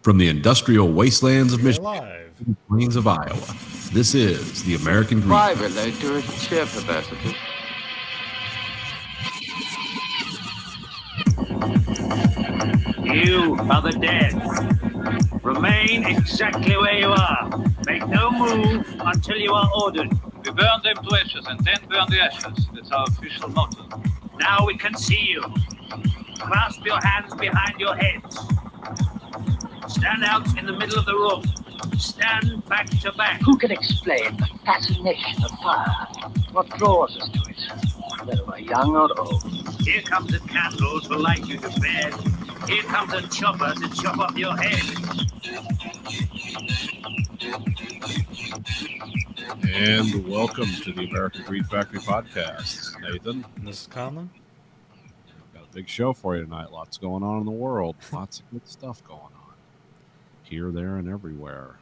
From the industrial wastelands of We're Michigan live. to the plains of Iowa, this is the American Greed. Private letter, share capacity. You are the dead. Remain exactly where you are. Make no move until you are ordered. We burn them to ashes and then burn the ashes. That's our official motto. Now we can see you. Clasp your hands behind your heads. Stand out in the middle of the room. Stand back to back. Who can explain the fascination of fire? What draws us to it, whether we're young or old? Here comes a candle to light you to bed. Here comes a chopper to chop off your head. And welcome to the American Greed Factory podcast. Nathan, This is Conlon. got a big show for you tonight. Lots going on in the world. Lots of good stuff going on. Here, there, and everywhere.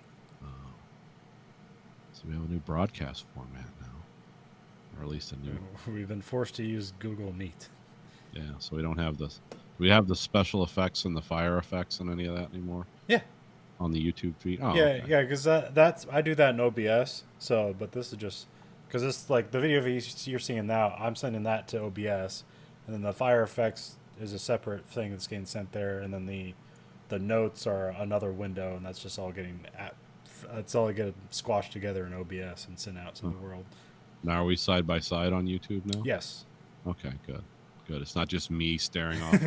So we have a new broadcast format now. Or at least a new... We've been forced to use Google Meet. Yeah, so we don't have this... Do we have the special effects and the fire effects and any of that anymore? Yeah. On the YouTube feed? Oh, Yeah, okay. yeah, because that's I do that in OBS. So, but this is just because it's like the video you're seeing now. I'm sending that to OBS, and then the fire effects is a separate thing that's getting sent there, and then the notes are another window, and that's just all getting it's all getting squashed together in OBS and sent out to the world. Now are we side by side on YouTube now? Yes. Okay, good. Good. It's not just me staring off.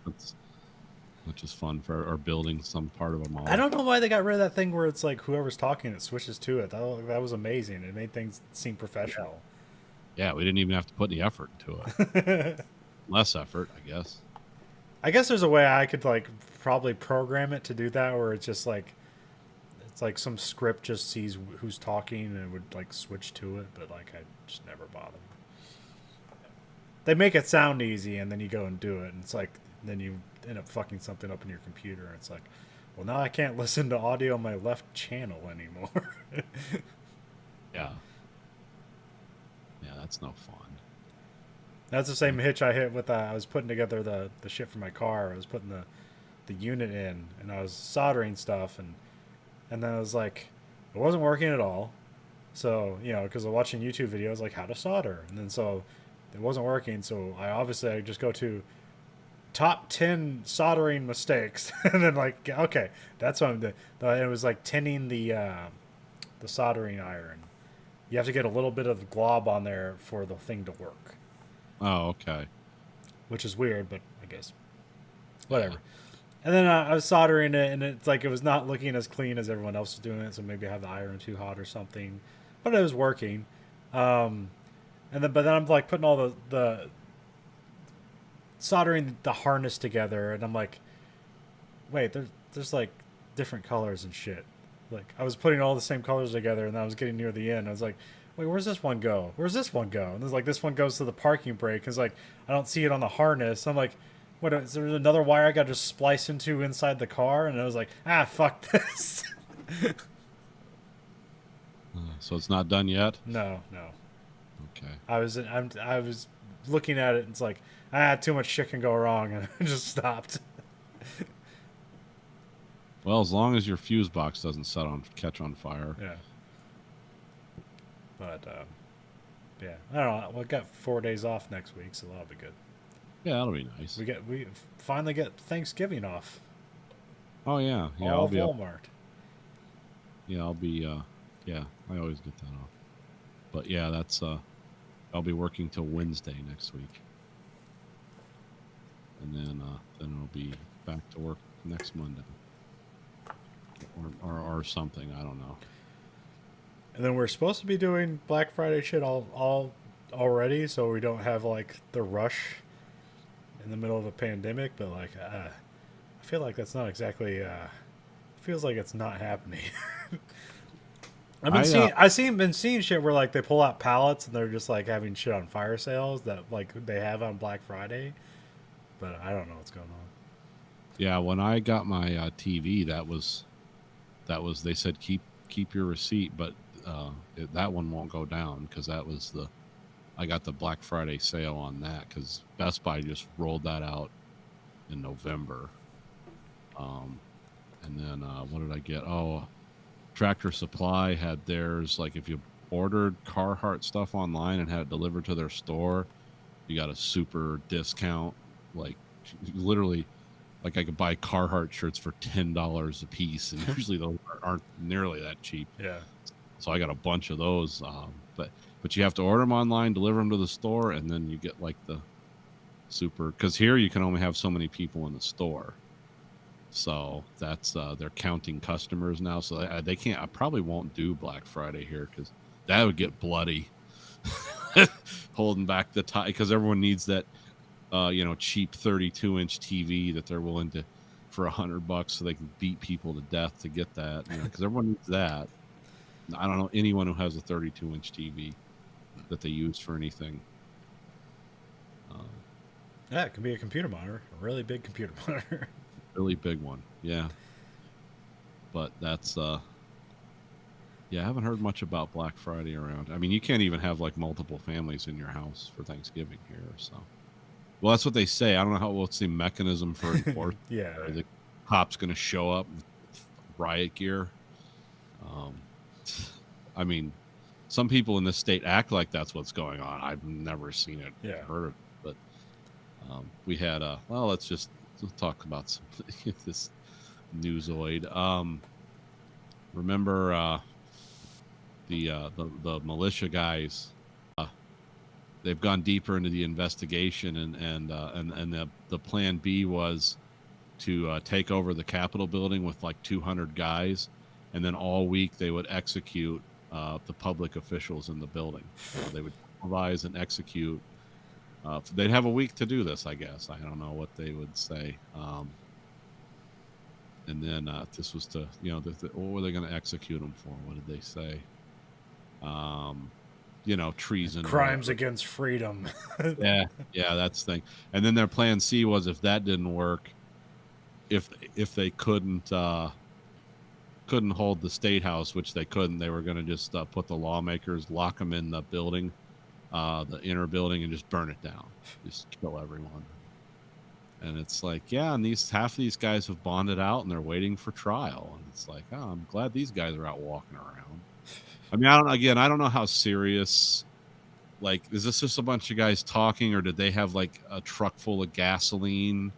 It's just fun for or building some part of a model. I don't know why they got rid of that thing where it's like whoever's talking, it switches to it. That was amazing. It made things seem professional. Yeah, we didn't even have to put any effort into it. Less effort, I guess. I guess there's a way I could like probably program it to do that, where it's just like it's like some script just sees who's talking and would like switch to it, but like I just never bothered. They make it sound easy, and then you go and do it, and it's like then you end up fucking something up in your computer, and it's like, well, now I can't listen to audio on my left channel anymore. Yeah. Yeah, that's no fun. That's the same hitch I hit with I was putting together the shit for my car. I was putting the unit in, and I was soldering stuff, and then I was like, it wasn't working at all. So, you know, because I'm watching YouTube videos like how to solder, and then so it wasn't working. So I just go to top 10 soldering mistakes, and then like, okay, that's what I'm doing. It was like tinning the soldering iron. You have to get a little bit of glob on there for the thing to work. Oh, okay. Which is weird, but I guess whatever. And then I was soldering it, and it's like it was not looking as clean as everyone else was doing it. So maybe I have the iron too hot or something, but it was working. But then I'm like putting all the soldering the harness together, and I'm like, wait, there's like different colors and shit. Like I was putting all the same colors together, and I was getting near the end. I was like, wait, where's this one go? Where's this one go? And there's like this one goes to the parking brake. It's like I don't see it on the harness. I'm like, what? Is there another wire I got to just splice into inside the car? And I was like, fuck this. So it's not done yet? No. Okay. I was looking at it, and it's like, too much shit can go wrong, and I just stopped. Well, as long as your fuse box doesn't catch on fire. Yeah. But yeah, I don't know. We got 4 days off next week, so that'll be good. Yeah, that'll be nice. We finally get Thanksgiving off. Oh yeah, All I'll be Walmart. Yeah, I'll be. Yeah, I always get that off. But yeah, that's. I'll be working till Wednesday next week, and then it'll be back to work next Monday, or something. I don't know. And then we're supposed to be doing Black Friday shit all already, so we don't have like the rush in the middle of a pandemic. But like, I feel like that's not exactly. Feels like it's not happening. I've been seeing shit where like they pull out pallets and they're just like having shit on fire sales that like they have on Black Friday, but I don't know what's going on. Yeah, when I got my TV, that was they said keep your receipt, but that one won't go down because I got the Black Friday sale on that because Best Buy just rolled that out in November. And then what did I get? Oh, Tractor Supply had theirs. Like if you ordered Carhartt stuff online and had it delivered to their store, you got a super discount. Like literally, like I could buy Carhartt shirts for $10 a piece, and usually those aren't nearly that cheap. Yeah. So I got a bunch of those. But you have to order them online, deliver them to the store, and then you get like the super. Because here you can only have so many people in the store. So that's they're counting customers now. So they can't. I probably won't do Black Friday here because that would get bloody. Holding back the tie because everyone needs that, cheap 32-inch TV that they're willing to for $100 so they can beat people to death to get that. Because everyone needs that. I don't know anyone who has a 32-inch TV that they use for anything. Yeah, it could be a computer monitor, a really big computer monitor. Really big one, yeah. But that's I haven't heard much about Black Friday around. I mean, you can't even have like multiple families in your house for Thanksgiving here. So, well, that's what they say. I don't know what's the mechanism for enforcement. Yeah. Are the cops going to show up with riot gear? I mean, some people in this state act like that's what's going on. I've never seen it, heard of it. But we had let's talk about some this newsoid. Remember the militia guys? They've gone deeper into the investigation, and the plan B was to take over the Capitol building with like 200 guys, and then all week they would execute the public officials in the building. They would supervise and execute. They'd have a week to do this, I guess. I don't know what they would say. And then this was to, what were they going to execute them for? What did they say? Treason. Crimes against freedom. yeah, that's the thing. And then their plan C was if that didn't work, if they couldn't hold the State House, which they couldn't, they were going to just put the lawmakers, lock them in the building, the inner building, and just burn it down, just kill everyone. And it's like, yeah, and half of these guys have bonded out and they're waiting for trial. And it's like, oh, I'm glad these guys are out walking around. I mean, I don't know how serious. Like, is this just a bunch of guys talking, or did they have like a truck full of gasoline?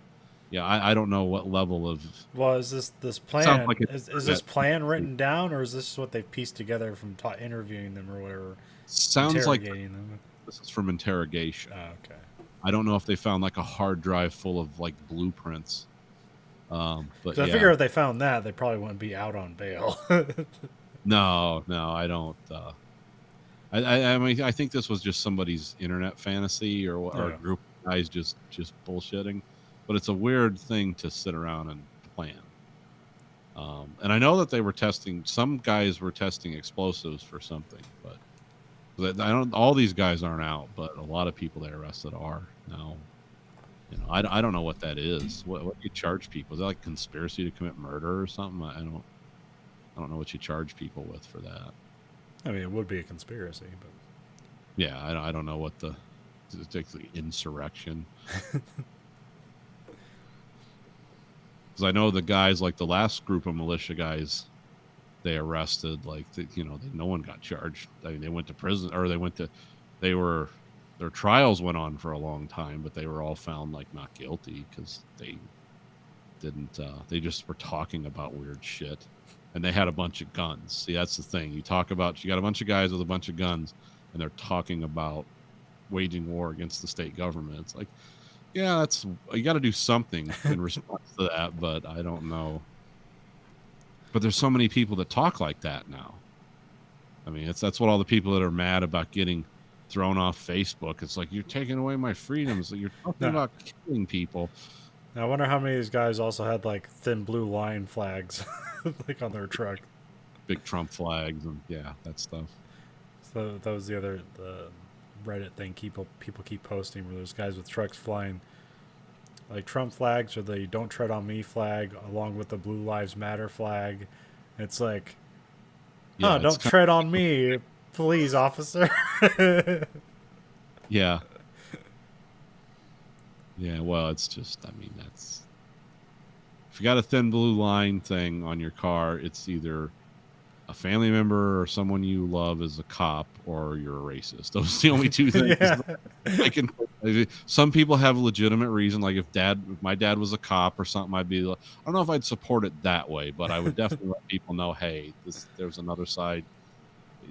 Yeah, I don't know what level of. Well, is this plan? Like is this plan written down, or is this what they've pieced together from interviewing them or whatever? Sounds like them? This is from interrogation. Oh, okay. I don't know if they found like a hard drive full of like blueprints. But so I figure if they found that, they probably wouldn't be out on bail. No, I don't. I mean, I think this was just somebody's internet fantasy or a group of guys just bullshitting. But it's a weird thing to sit around and plan. And I know that they were testing. Some guys were testing explosives for something, but all these guys aren't out, but a lot of people they arrested are now. I don't know what that is. What do you charge people? Is that like conspiracy to commit murder or something? I don't know what you charge people with for that. I mean, it would be a conspiracy, but yeah, I don't know what it's like insurrection. Because I know the guys, like the last group of militia guys, they arrested, no one got charged. I mean, they went to prison, or their trials went on for a long time, but they were all found like not guilty because they didn't, they just were talking about weird shit. And they had a bunch of guns. See, that's the thing. You got a bunch of guys with a bunch of guns, and they're talking about waging war against the state government. It's like, yeah, you got to do something in response to that, but I don't know. But there's so many people that talk like that now. I mean, that's what all the people that are mad about getting thrown off Facebook. It's like, you're taking away my freedoms. You're talking about killing people. I wonder how many of these guys also had like thin blue line flags like on their truck. Big Trump flags and that stuff. So that was the Reddit thing people keep posting, where there's guys with trucks flying like Trump flags or the "Don't Tread on Me" flag along with the Blue Lives Matter flag. It's like, don't tread on me, please, officer. Yeah. Yeah, well, it's just, I mean, that's if you got a thin blue line thing on your car, it's either a family member or someone you love is a cop, or you're a racist. Those are the only two things. Yeah. I can. Some people have a legitimate reason, like if my dad was a cop or something, I'd be like, I don't know if I'd support it that way, but I would definitely let people know, hey, there's another side.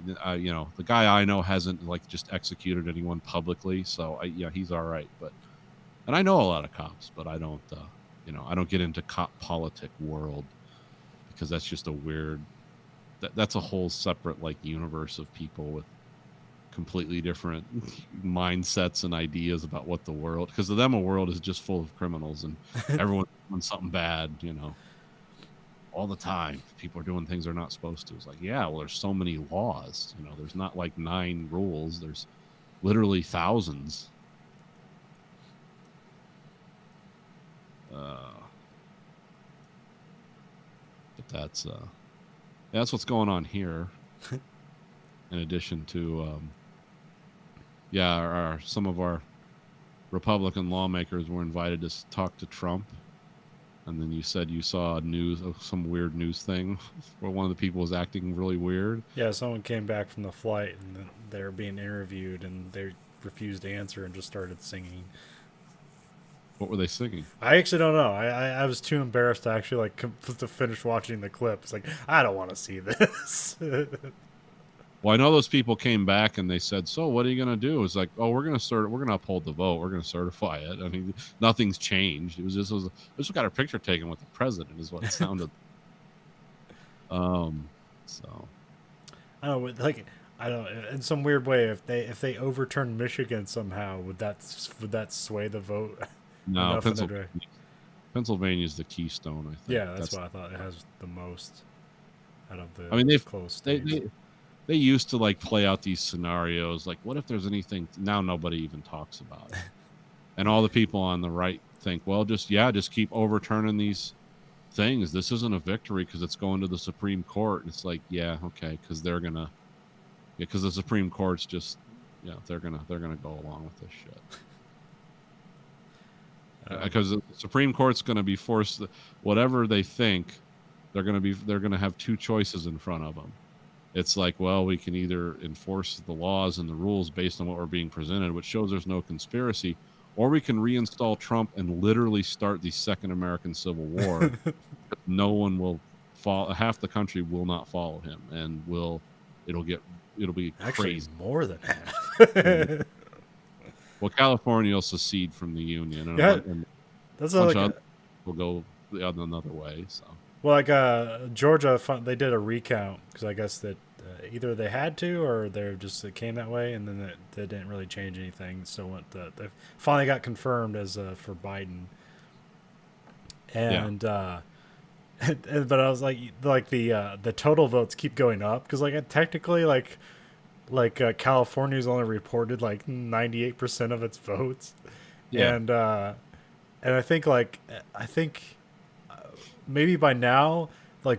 You know, the guy I know hasn't like just executed anyone publicly, so he's all right. But, and I know a lot of cops, but I don't, I don't get into cop politic world, because that's just a weird. That's a whole separate like universe of people with completely different mindsets and ideas about what the world, because to them a world is just full of criminals and everyone's doing something bad, all the time. People are doing things they're not supposed to. It's like, yeah, well, there's so many laws, there's not like 9 rules, there's literally thousands. But that's what's going on here. In addition to, some of our Republican lawmakers were invited to talk to Trump, and then you said you saw some weird news thing where one of the people was acting really weird. Yeah, someone came back from the flight and they were being interviewed and they refused to answer and just started singing. What were they singing? I actually don't know. I was too embarrassed to actually to finish watching the clip. It's like, I don't want to see this. Well, I know those people came back and they said, so what are you going to do? It's like, oh, we're going to uphold the vote. We're going to certify it. I mean, nothing's changed. We just got our picture taken with the president is what it sounded. So I don't know, I don't, in some weird way, if they overturned Michigan somehow, would that sway the vote? No, Pennsylvania is the keystone, I think. Yeah, that's what I thought. It has the most out of the close states. They used to play out these scenarios, like what if there's anything. Now nobody even talks about it, and all the people on the right think, well, just keep overturning these things. This isn't a victory because it's going to the Supreme Court. And it's like, yeah, okay, because the Supreme Court's just, they're gonna go along with this shit. Because the Supreme Court's going to be forced, whatever they think, they're going to have 2 choices in front of them. It's like, well, we can either enforce the laws and the rules based on what we're being presented, which shows there's no conspiracy, or we can reinstall Trump and literally start the second American Civil War. No one will follow. Half the country will not follow him, and it'll be Actually, crazy. more than half. Well, California will secede from the union, and, and that's a bunch of others will go another way. So. Well, Georgia, they did a recount because I guess that either they had to or it came that way, and then they didn't really change anything. So they finally got confirmed as for Biden, and but I was like the total votes keep going up because technically California's only reported 98% of its votes, and I think maybe by now,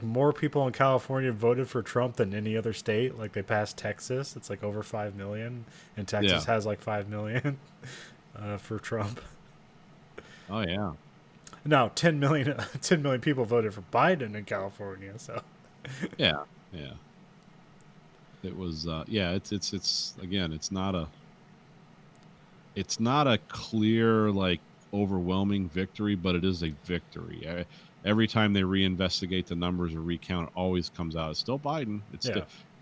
more people in California voted for Trump than any other state. They passed Texas. It's over 5 million. And Texas has 5 million for Trump. Oh, yeah. No, 10 million people voted for Biden in California. So, yeah. It was, it's again, it's not a clear, overwhelming victory, but it is a victory. Every time they reinvestigate the numbers or recount, it always comes out. It's still Biden.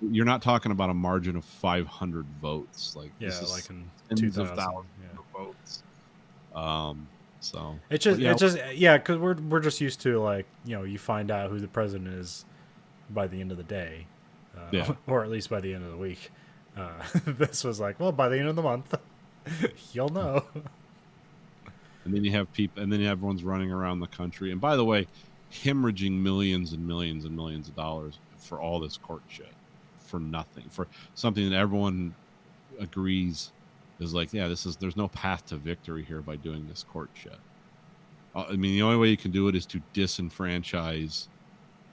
You're not talking about a margin of 500 votes. In tens 2000, of thousands of votes. So it's just because we're just used to you find out who the president is by the end of the day, or at least by the end of the week. This was by the end of the month, you'll know. And then you have people, and then everyone's running around the country. And by the way, hemorrhaging millions and millions and millions of dollars for all this court shit, for nothing, for something that everyone agrees is there's no path to victory here by doing this court shit. I mean, the only way you can do it is to disenfranchise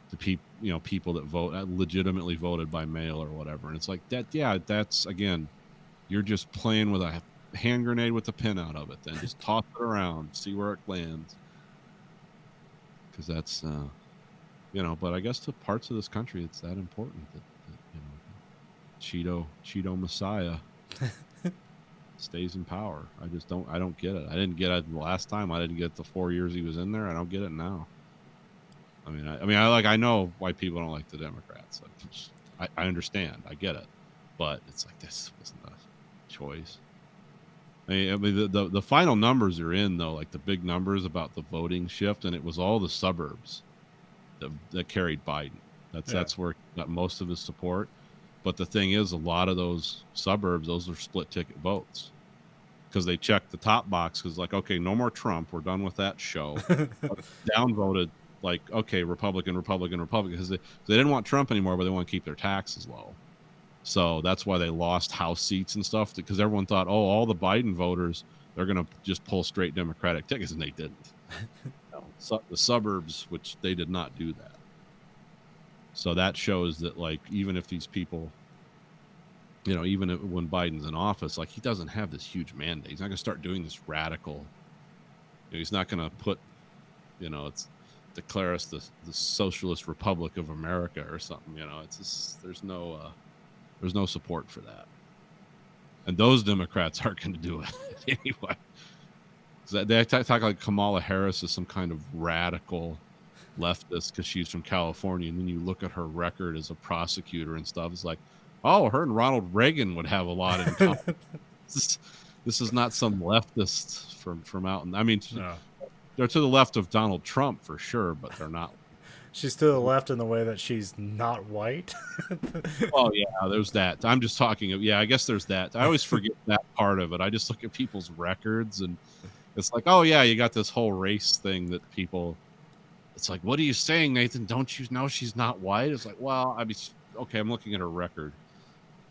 the people that legitimately voted by mail or whatever. And it's like that. Yeah, that's again, you're just playing with a hand grenade with the pin out of it, then just toss it around, see where it lands. because that's But I guess to parts of this country, it's that important that Cheeto Messiah stays in power. I don't get it. I didn't get it the last time. I didn't get it the 4 years he was in there. I don't get it now. I know why people don't like the Democrats. I understand. I get it, but it's like this wasn't a choice. The final numbers are in though, like the big numbers about the voting shift, and it was all the suburbs that carried Biden. That's where he got most of his support. But the thing is, a lot of those suburbs, those are split ticket votes because they checked the top box because like, okay, no more Trump. We're done with that show. Downvoted like, okay, Republican, because they didn't want Trump anymore, but they want to keep their taxes low. So that's why they lost House seats and stuff because everyone thought, oh, all the Biden voters, they're going to just pull straight Democratic tickets, and they didn't. The suburbs, which they did not do that. So that shows that, like, even if these people, when Biden's in office, like, he doesn't have this huge mandate. He's not going to start doing this radical. He's not going to put, declare us the Socialist Republic of America or something. It's just, there's no support for that. And those Democrats aren't going to do it anyway. They talk like Kamala Harris is some kind of radical leftist because she's from California, and then you look at her record as a prosecutor and stuff. It's like, oh, her and Ronald Reagan would have a lot in common. This is not some leftist from out. No. They're to the left of Donald Trump for sure, but they're not. She's to the left in the way that she's not white. Oh yeah, there's that. I'm just talking. I guess there's that. I always forget that part of it. I just look at people's records, and it's like, oh yeah, you got this whole race thing that people. It's like, what are you saying, Nathan? Don't you know she's not white? It's like, well, okay, I'm looking at her record.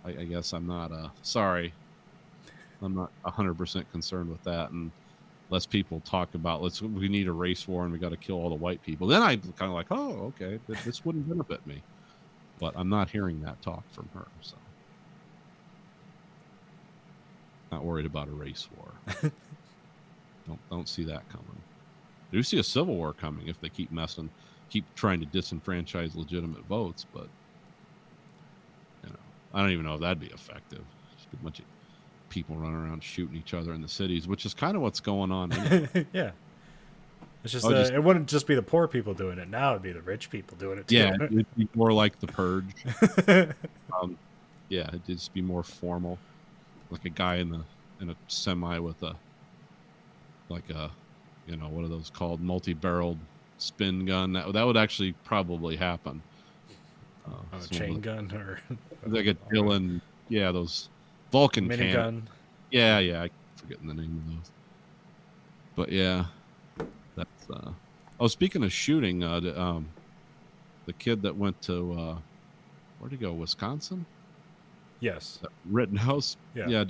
I guess I'm not, sorry. I'm not 100% concerned with that. And less people talk about, we need a race war and we got to kill all the white people. Then I'm kind of like, oh, okay, this wouldn't benefit me. But I'm not hearing that talk from her, so. Not worried about a race war. Don't see that coming. I do see a civil war coming if they keep trying to disenfranchise legitimate votes, but I don't even know if that'd be effective. Just a bunch of people running around shooting each other in the cities, which is kind of what's going on anyway. Yeah. It's just, it wouldn't just be the poor people doing it. Now it'd be the rich people doing it too. Yeah, it'd be more like the Purge. It'd just be more formal, like a guy in a semi with a what are those called? Multi-barreled spin gun. That would actually probably happen. A chain gun or like a Dylan. Yeah, those Vulcan minigun. Yeah, I'm forgetting the name of those. But yeah, that's. Speaking of shooting, the kid that went to where'd he go? Wisconsin. Yes. Rittenhouse. Yeah.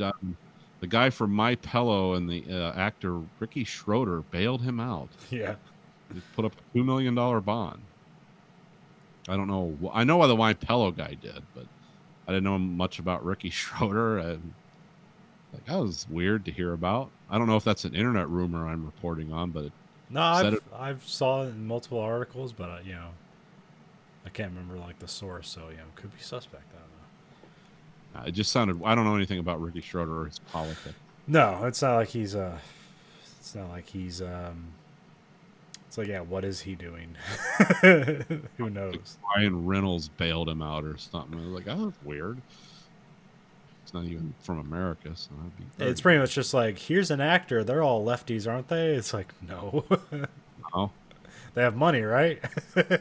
The guy from My Pillow and the actor Ricky Schroeder bailed him out. Yeah. He put up a $2 million bond. I don't know. I know why the My Pillow guy did, but I didn't know much about Ricky Schroeder. That was weird to hear about. I don't know if that's an internet rumor I'm reporting on, but I've saw it in multiple articles, but I can't remember like the source, so it could be suspect. I don't know. It just sounded. I don't know anything about Ricky Schroeder or his politics. No, it's not like he's. It's not like he's. It's like, what is he doing? Who knows? Ryan Reynolds bailed him out or something. I was like, oh, that's weird. It's not even from America, so it's pretty much just like, here's an actor. They're all lefties, aren't they? It's like, no. No. They have money, right? Yeah,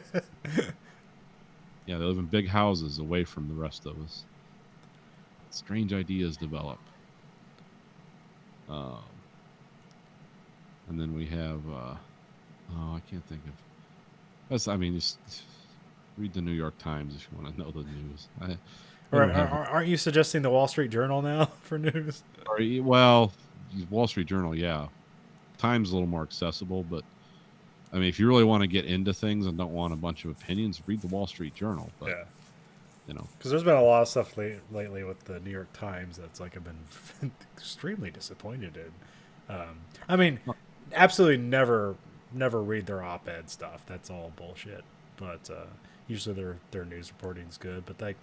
they live in big houses away from the rest of us. Strange ideas develop. And then we have, I can't think of. Just read the New York Times if you want to know the news. Aren't you suggesting the Wall Street Journal now for news? Well, Wall Street Journal, yeah. Times a little more accessible, but if you really want to get into things and don't want a bunch of opinions, read the Wall Street Journal. But, yeah. Because there's been a lot of stuff lately with the New York Times that's like I've been extremely disappointed in. Absolutely never never read their op-ed stuff. That's all bullshit. But usually their news reporting's good. But like,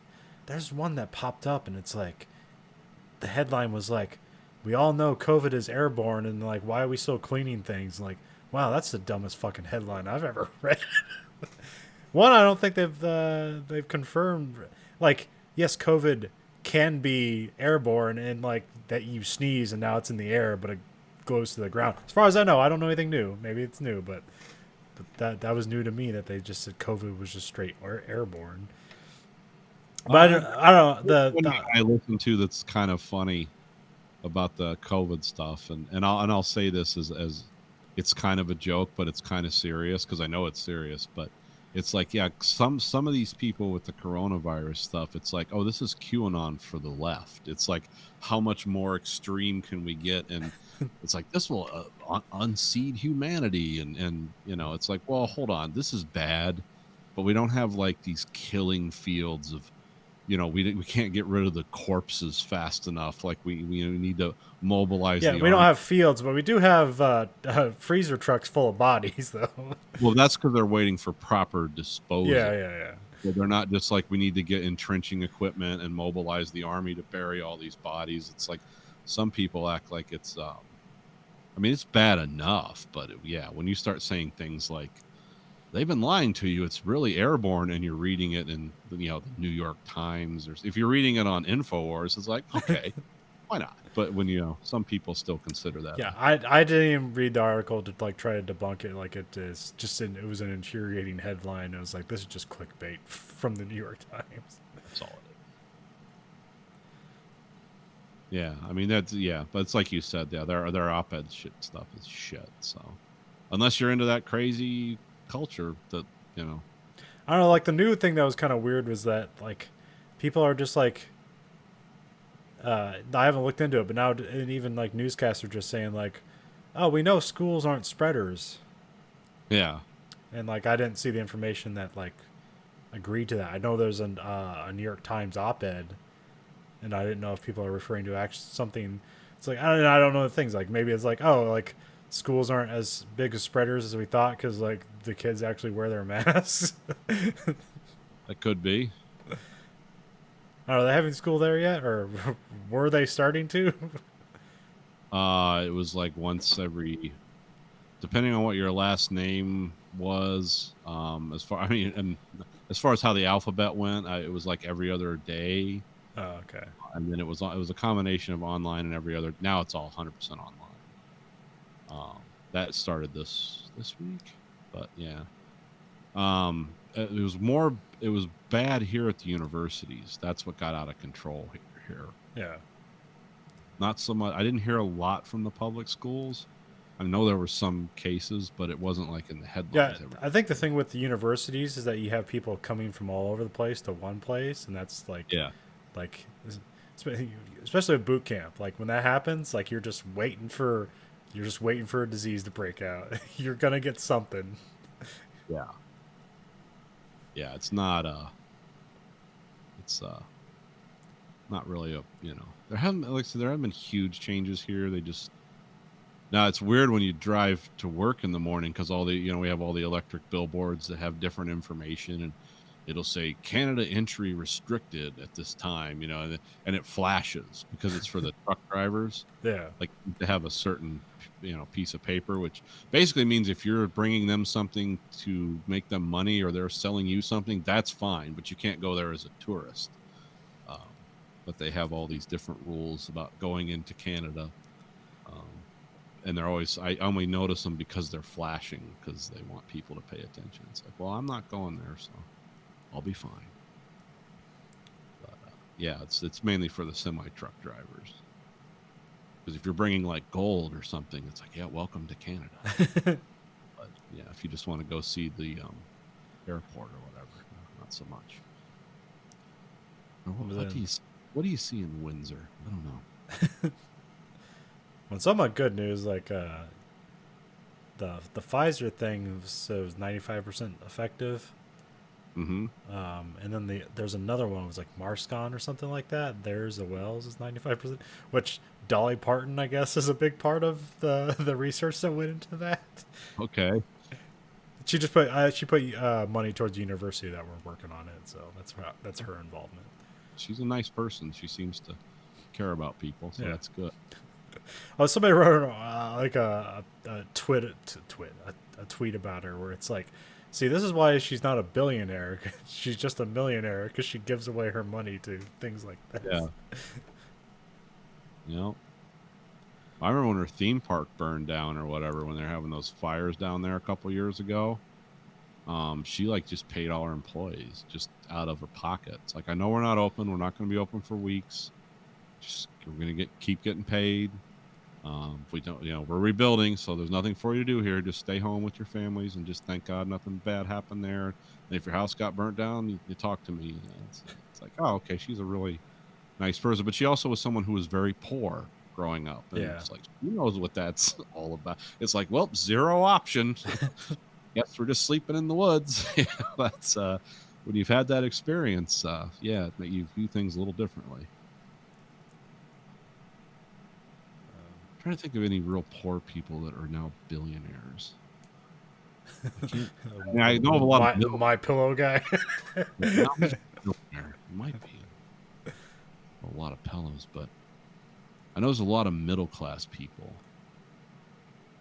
there's one that popped up, and it's like, the headline was like, "We all know COVID is airborne, and like, why are we still cleaning things?" Like, wow, that's the dumbest fucking headline I've ever read. One, I don't think they've confirmed. Like, yes, COVID can be airborne, and like that you sneeze and now it's in the air, but it goes to the ground. As far as I know, I don't know anything new. Maybe it's new, but that was new to me that they just said COVID was just straight airborne. But I don't know. One I listen to that's kind of funny about the COVID stuff, and I'll say this as it's kind of a joke, but it's kind of serious because I know it's serious. But it's like, yeah, some of these people with the coronavirus stuff, it's like, oh, this is QAnon for the left. It's like, how much more extreme can we get? And it's like, this will unseat humanity, and you know, it's like, well, hold on, this is bad, but we don't have like these killing fields of, you know, we can't get rid of the corpses fast enough. Like we need to mobilize. Yeah, we don't have fields, but we do have freezer trucks full of bodies, though. Well, that's because they're waiting for proper disposal. Yeah. So they're not just like, we need to get entrenching equipment and mobilize the army to bury all these bodies. It's like some people act like it's. I mean, it's bad enough, but yeah, when you start saying things like, they've been lying to you, it's really airborne, and you're reading it in, you know, the New York Times, or if you're reading it on InfoWars, it's like, okay, why not? But when, you know, some people still consider that. Yeah, I didn't even read the article to like try to debunk it. Like, it is just it was an infuriating headline. It was like, this is just clickbait from the New York Times. That's all it is. Yeah, I mean, that's, yeah, but it's like you said, yeah, their op-ed shit stuff is shit. So unless you're into that crazy culture that, you know, I don't know, like the new thing that was kind of weird was that like people are just like, I haven't looked into it, but now, and even like newscasts are just saying like, oh, we know schools aren't spreaders. yeah, And like, I didn't see the information that like agreed to that. I know there's a New York Times op-ed, and I didn't know if people are referring to actually something. It's like, I don't know the things, like maybe it's like, oh, like schools aren't as big as spreaders as we thought because like the kids actually wear their masks. that could be. Are they having school there yet, or were they starting to? It was like once every, depending on what your last name was. As far, I mean, and as far as how the alphabet went, it was like every other day. Oh, okay. And then it was a combination of online and every other. Now it's all 100% online. That started this week, but yeah. It was bad here at the universities. That's what got out of control here. Yeah. Not so much. I didn't hear a lot from the public schools. I know there were some cases, but it wasn't like in the headlines. Yeah, I think the thing with the universities is that you have people coming from all over the place to one place, and that's like, yeah, like especially at boot camp. Like when that happens, like you're just waiting for a disease to break out. You're gonna get something. yeah. It's not not really a, you know, there haven't been huge changes here. They just, now it's weird when you drive to work in the morning because all the, you know, we have all the electric billboards that have different information, and it'll say Canada entry restricted at this time, you know, and it flashes because it's for the truck drivers. Yeah. Like to have a certain, you know, piece of paper, which basically means if you're bringing them something to make them money or they're selling you something, that's fine, but you can't go there as a tourist. But they have all these different rules about going into Canada. And they're always, I only notice them because they're flashing because they want people to pay attention. It's like, well, I'm not going there, so I'll be fine. But yeah, it's mainly for the semi-truck drivers. Because if you're bringing like gold or something, it's like, yeah, welcome to Canada. But yeah, if you just want to go see the airport or whatever, not so much. What do you see in Windsor? I don't know. Well, somewhat good news, like the Pfizer thing was 95% effective. Mm-hmm. And then there's another one, it was like Marscon or something like that. Theirs, the Wells, is 95%, which Dolly Parton, I guess, is a big part of the research that went into that. Okay. She just put she put money towards the university that we're working on it, so that's her involvement. She's a nice person. She seems to care about people, so Yeah. that's good. Oh, somebody wrote like a tweet about her where it's like, see, this is why she's not a billionaire. She's just a millionaire because she gives away her money to things like that. Yeah. You know, I remember when her theme park burned down or whatever, when they're having those fires down there a couple years ago. She like just paid all her employees just out of her pockets. Like, I know we're not open. We're not going to be open for weeks. Just we're going to keep getting paid. If we don't, we're rebuilding, so there's nothing for you to do here. Just stay home with your families and just thank God nothing bad happened there. And if your house got burnt down, you talk to me. It's like, oh, okay, she's a really nice person. But she also was someone who was very poor growing up. And Yeah. it's like, who knows what that's all about? It's like, well, zero option. Guess we're just sleeping in the woods. That's when you've had that experience. Yeah, you view things a little differently. Trying to think of any real poor people that are now billionaires. I know of a lot of my pillow guy. It might be a lot of pillows, but I know there's a lot of middle class people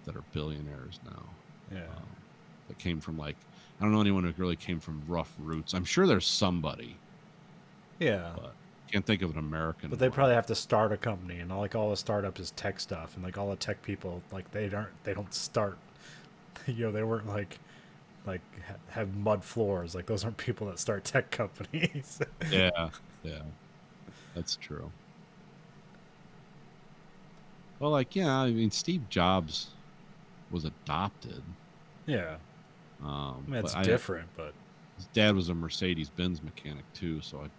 that are billionaires now. Yeah. That came from I don't know anyone who really came from rough roots. I'm sure there's somebody. Yeah. But can't think of an American. But they one. probably have to start a company, and all the startup is tech stuff, and like all the tech people, like they don't start. They weren't like have mud floors. Like those aren't people that start tech companies. Yeah, that's true. Well, I mean, Steve Jobs was adopted. Yeah. I mean, it's but different, but his dad was a Mercedes-Benz mechanic too, so it was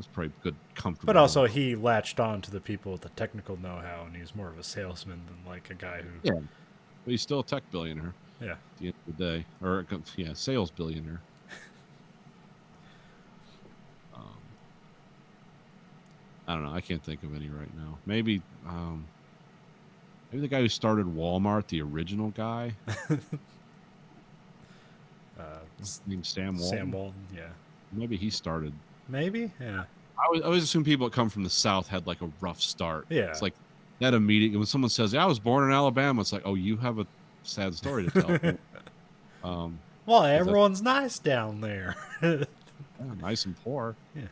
probably good, comfortable. but also he latched on to the people with the technical know-how, and he's more of a salesman than like a guy who. Yeah, but he's still a tech billionaire. Yeah. At the end of the day, or sales billionaire. I don't know. I can't think of any right now. Maybe the guy who started Walmart, the original guy. His name's Sam Walton. Sam Walton. Yeah. Maybe he started. Maybe. Yeah. I always assume people that come from the South had like a rough start. Yeah. It's like that immediate. When someone says, "Yeah, I was born in Alabama," it's like, "Oh, you have a sad story to tell." Well, everyone's nice down there. Yeah, nice and poor. Yeah.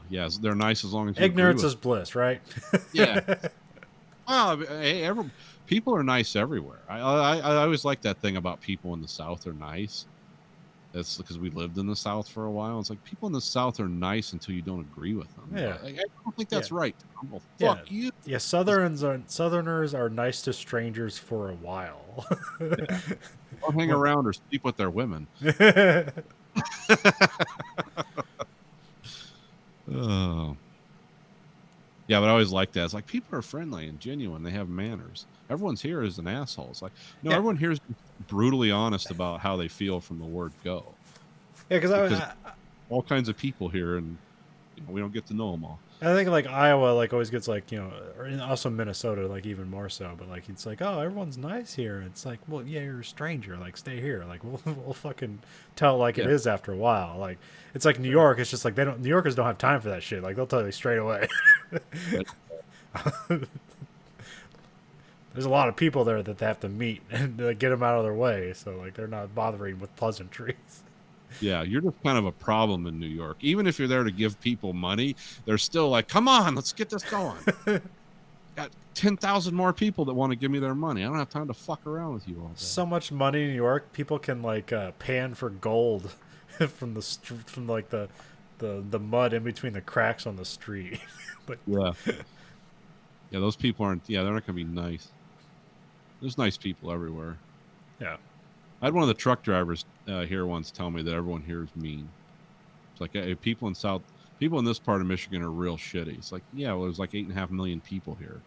Yeah, they're nice as long as you Ignorance agree is bliss, right? with. Yeah. Well, hey, people are nice everywhere. I always like that thing about people in the South are nice. That's because we lived in the South for a while. It's like people in the South are nice until you don't agree with them. Yeah. I don't think that's right. Well, Yeah. fuck you. Yeah, Southerners are nice to strangers for a while. Don't hang around or sleep with their women. Oh. Yeah, but I always like that. It's like people are friendly and genuine. They have manners. Everyone's here is an asshole. It's like, no, Yeah. everyone here is brutally honest about how they feel from the word go. Yeah, because Because all kinds of people here, and we don't get to know them all. I think like Iowa like always gets like, or also Minnesota like even more so, but like it's like, oh, everyone's nice here. It's like, well, yeah, you're a stranger, like stay here. Like we'll fucking tell it like it Yeah. is after a while. Like it's like New York, it's just like New Yorkers don't have time for that shit. Like they'll tell you straight away. There's a lot of people there that they have to meet and get them out of their way, so like they're not bothering with pleasantries. Yeah, you're just kind of a problem in New York. Even if you're there to give people money, they're still like, come on, let's get this going. Got 10,000 more people that want to give me their money. I don't have time to fuck around with you all day. So much money in New York, people can like pan for gold from like the mud in between the cracks on the street. But Yeah. Yeah, those people aren't, they're not going to be nice. There's nice people everywhere. yeah, I had one of the truck drivers here once tell me that everyone here is mean. It's like people in this part of Michigan are real shitty. It's like, yeah, well, there's like 8.5 million people here,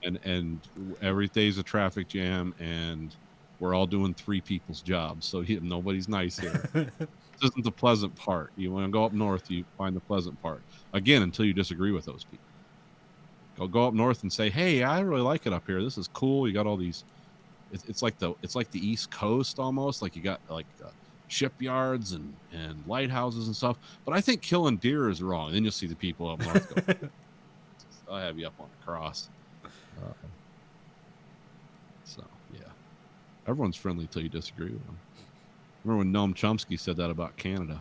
and every day's a traffic jam, and we're all doing 3 people's jobs. So nobody's nice here. This isn't the pleasant part. You want to go up north, you find the pleasant part. Again, until you disagree with those people. Go up north and say, hey, I really like it up here. This is cool. You got all these it's like the East Coast almost. Like you got like shipyards and lighthouses and stuff. But I think killing deer is wrong. Then you'll see the people up north go, I'll have you up on a cross. So yeah, everyone's friendly till you disagree with them. Remember when Noam Chomsky said that about Canada?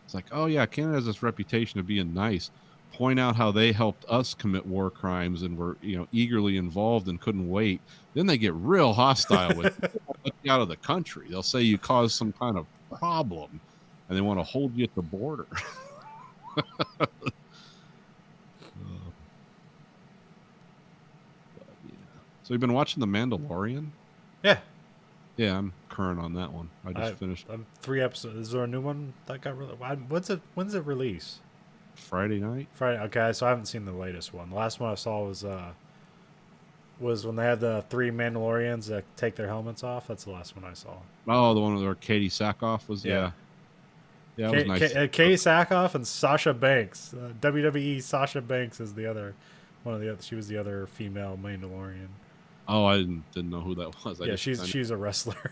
It's like, oh yeah, Canada has this reputation of being nice. Point out how they helped us commit war crimes and were, eagerly involved and couldn't wait. Then they get real hostile with let you out of the country. They'll say you caused some kind of problem, and they want to hold you at the border. So you've been watching The Mandalorian? Yeah. Yeah, I'm current on that one. I just finished. I'm 3 episodes. Is there a new one that got released? When's it release? Friday night. Friday. Okay, so I haven't seen the latest one. The last one I saw was when they had the 3 Mandalorians that take their helmets off. That's the last one I saw. Oh, the one where Katie Sackhoff was. Yeah. Yeah, it was nice. Katie Sackhoff and Sasha Banks. WWE Sasha Banks is the other one of the other. She was the other female Mandalorian. Oh, I didn't know who that was. Yeah, she's a wrestler.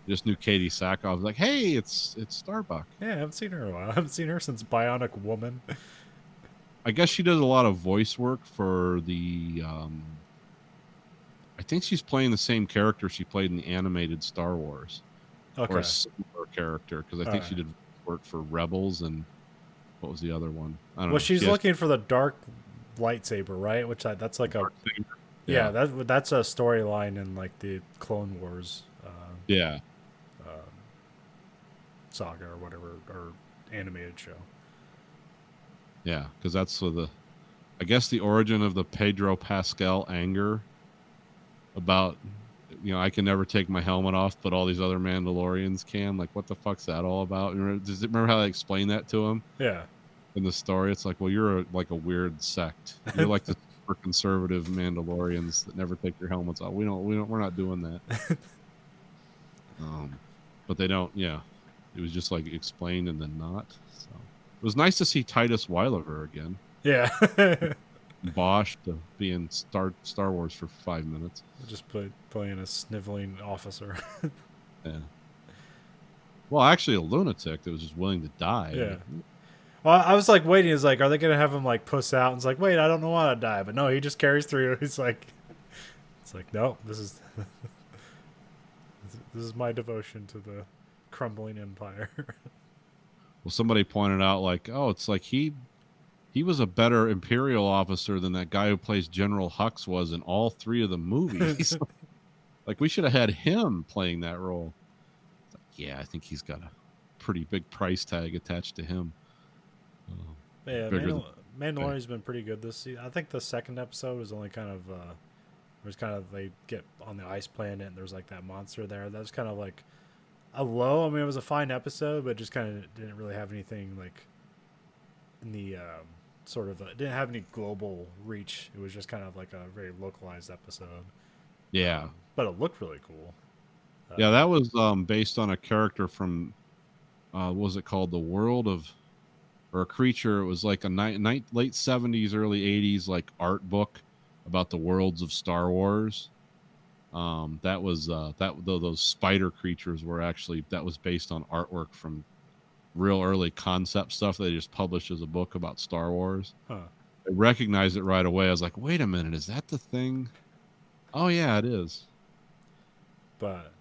Just knew Katie Sackhoff. I was like, hey, it's Starbuck. Yeah, I haven't seen her in a while. I haven't seen her since Bionic Woman. I guess she does a lot of voice work for the. I think she's playing the same character she played in the animated Star Wars. Okay. Or a similar character, because I think she did work for Rebels and what was the other one? I don't know. Well, she's looking for the dark lightsaber, right? Which that's like a. Yeah, that's a storyline in like the Clone Wars. Saga or whatever, or animated show. Yeah, because that's I guess the origin of the Pedro Pascal anger about, I can never take my helmet off, but all these other Mandalorians can. Like, what the fuck's that all about? Remember how they explained that to him? Yeah. In the story, it's like, well, you're like a weird sect. You're like the super conservative Mandalorians that never take their helmets off. We're not doing that. But they don't. Yeah. It was just like explained and then not. So it was nice to see Titus Weiler again. Yeah. Bosch to be in Star Wars for 5 minutes. Just playing a sniveling officer. Yeah. Well, actually, a lunatic that was just willing to die. Yeah. Well, I was like waiting. It's like, are they gonna have him like puss out? And it's like, wait, I don't want to die, but no, he just carries through. He's like, it's like, no, this is this is my devotion to the crumbling empire. Well, somebody pointed out, like, oh, it's like he was a better Imperial officer than that guy who plays General Hux was in all 3 of the movies. Like, we should have had him playing that role. Like, yeah, I think he's got a pretty big price tag attached to him. Yeah, Mandalorian's been pretty good this season. I think the second episode was only kind of they get on the ice planet and there's like that monster there. That was kind of like a low. I mean, it was a fine episode, but just kind of didn't really have anything like in the it didn't have any global reach. It was just kind of like a very localized episode. Yeah, but it looked really cool. Yeah, that was based on a character from what was it called, The World of, or a creature. It was like a late 70s, early 80s like art book about the worlds of Star Wars. That was those spider creatures were actually, that was based on artwork from real early concept stuff they just published as a book about Star Wars. I recognized it right away. I was like, wait a minute, is that the thing? Oh yeah, it is. But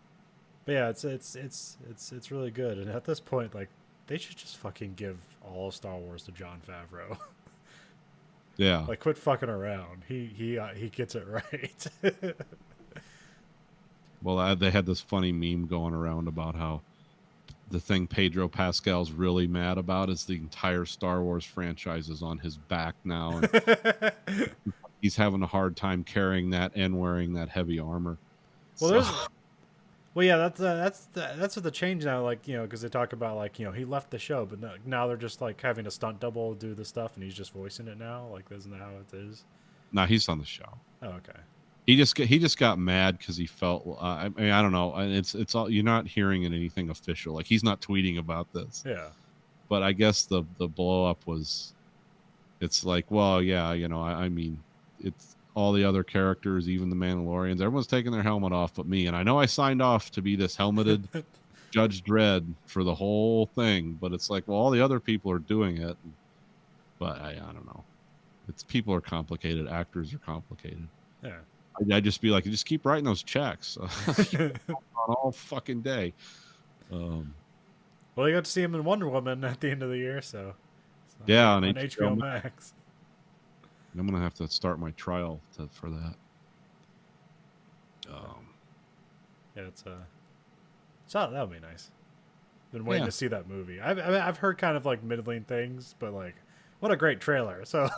yeah, it's really good. And at this point, like, they should just fucking give all of Star Wars to Jon Favreau. Yeah. Like, quit fucking around. He gets it right. Well, they had this funny meme going around about how the thing Pedro Pascal's really mad about is the entire Star Wars franchise is on his back now. And he's having a hard time carrying that and wearing that heavy armor. Well, yeah, that's what the change now, like, because they talk about, like, he left the show, but now they're just like having a stunt double do the stuff, and he's just voicing it now. Like, isn't that how it is? No, he's on the show. Oh, okay. He just got mad because he felt. I mean, I don't know. It's all, you're not hearing anything official. Like, he's not tweeting about this. Yeah. But I guess the blow up was. It's like, well, yeah, I mean, it's all the other characters, even the Mandalorians, everyone's taking their helmet off but me. And I know I signed off to be this helmeted Judge Dredd for the whole thing, but it's like, well, all the other people are doing it. But I don't know. It's people are complicated. Actors are complicated. Yeah. I'd just be like, just keep writing those checks on all fucking day. Well, you got to see him in Wonder Woman at the end of the year, so Yeah, on on HBO Max. I'm gonna have to start my trial for that. Yeah, so that would be nice. Been waiting Yeah. to see that movie. I've heard kind of like middling things, but like, what a great trailer! So